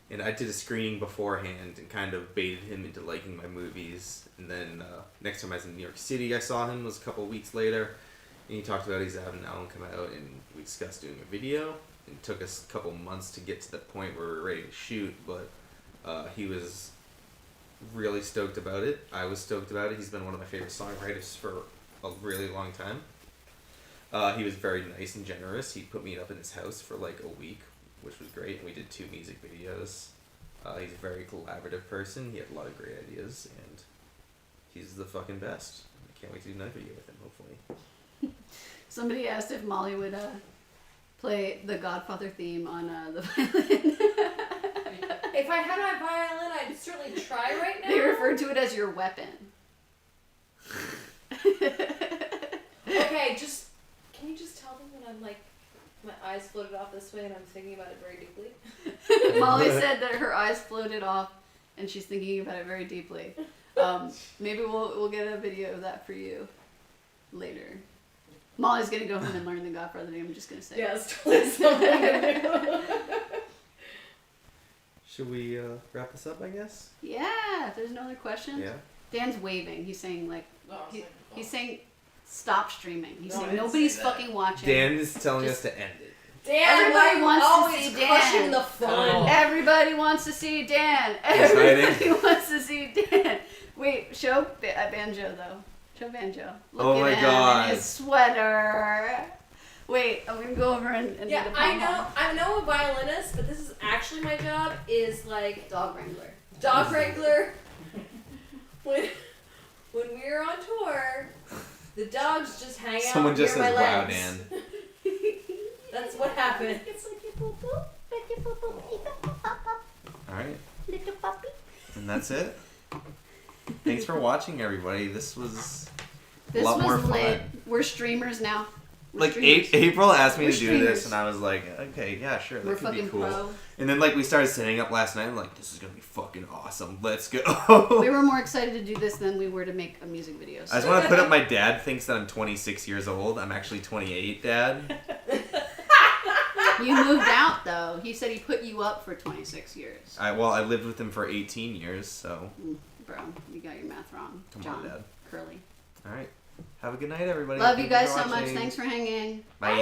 And I did a screening beforehand and kind of baited him into liking my movies. And then next time I was in New York City, I saw him, was a couple weeks later. And he talked about he's having an album come out, and we discussed doing a video. It took us a couple months to get to the point where we were ready to shoot, but he was really stoked about it. I was stoked about it. He's been one of my favorite songwriters for a really long time. He was very nice and generous. He put me up in his house for like a week, which was great. We did 2 music videos. He's a very collaborative person. He had a lot of great ideas, and he's the fucking best. I can't wait to do another video with him, hopefully. Somebody asked if Molly would play the Godfather theme on the violin. If I had my violin, I'd certainly try right now. They referred to it as your weapon. Okay, can you just tell them when I'm like, my eyes floated off this way and I'm thinking about it very deeply? Molly said that her eyes floated off and she's thinking about it very deeply. Maybe we'll get a video of that for you. later. Molly's gonna go home and learn the Godfather name. I'm just gonna say. Yeah, it's totally something I'm gonna do. Should we wrap this up, I guess? Yeah, if there's no other questions. Yeah. Dan's waving. He's saying like, No, I was like, oh. he's saying stop streaming. He's No, I saying didn't nobody's say that. fucking watching. Dan is telling Just- us to end it. Dan, Everybody like, wants to always see Dan. crushing the fun. Oh. Everybody wants to see Dan. He's Everybody wants to see Dan. Wait, show Banjo though. Show Banjo. Look Oh at my him God. in his sweater. Wait, I'm gonna go over and Yeah, do the I pom-pom. know a violinist, but this is actually my job. Is like Dog wrangler. dog wrangler. when we're on tour, the dogs just hang out Someone near just my says, "Wow, legs. Dan." That's what happened. All right. Little puppy. And that's it. Thanks for watching, everybody. This was This a lot more was lit. fun. We're streamers now. We're Like streamers. April asked me We're to do streamers. this, and I was like, okay, yeah, sure, that We're could be fucking cool. pro. And then like we started setting up last night, and like this is gonna be fucking awesome. Let's go. We were more excited to do this than we were to make a music video. I just want to put up. My dad thinks that I'm 26 years old. I'm actually 28, Dad. You moved out though. He said he put you up for 26 years. I lived with him for 18 years, so Bro, you got your math wrong. Come on, John Dad. Curly. all right. Have a good night, everybody. Love you Thank guys for so much. watching. Thanks for hanging. Bye.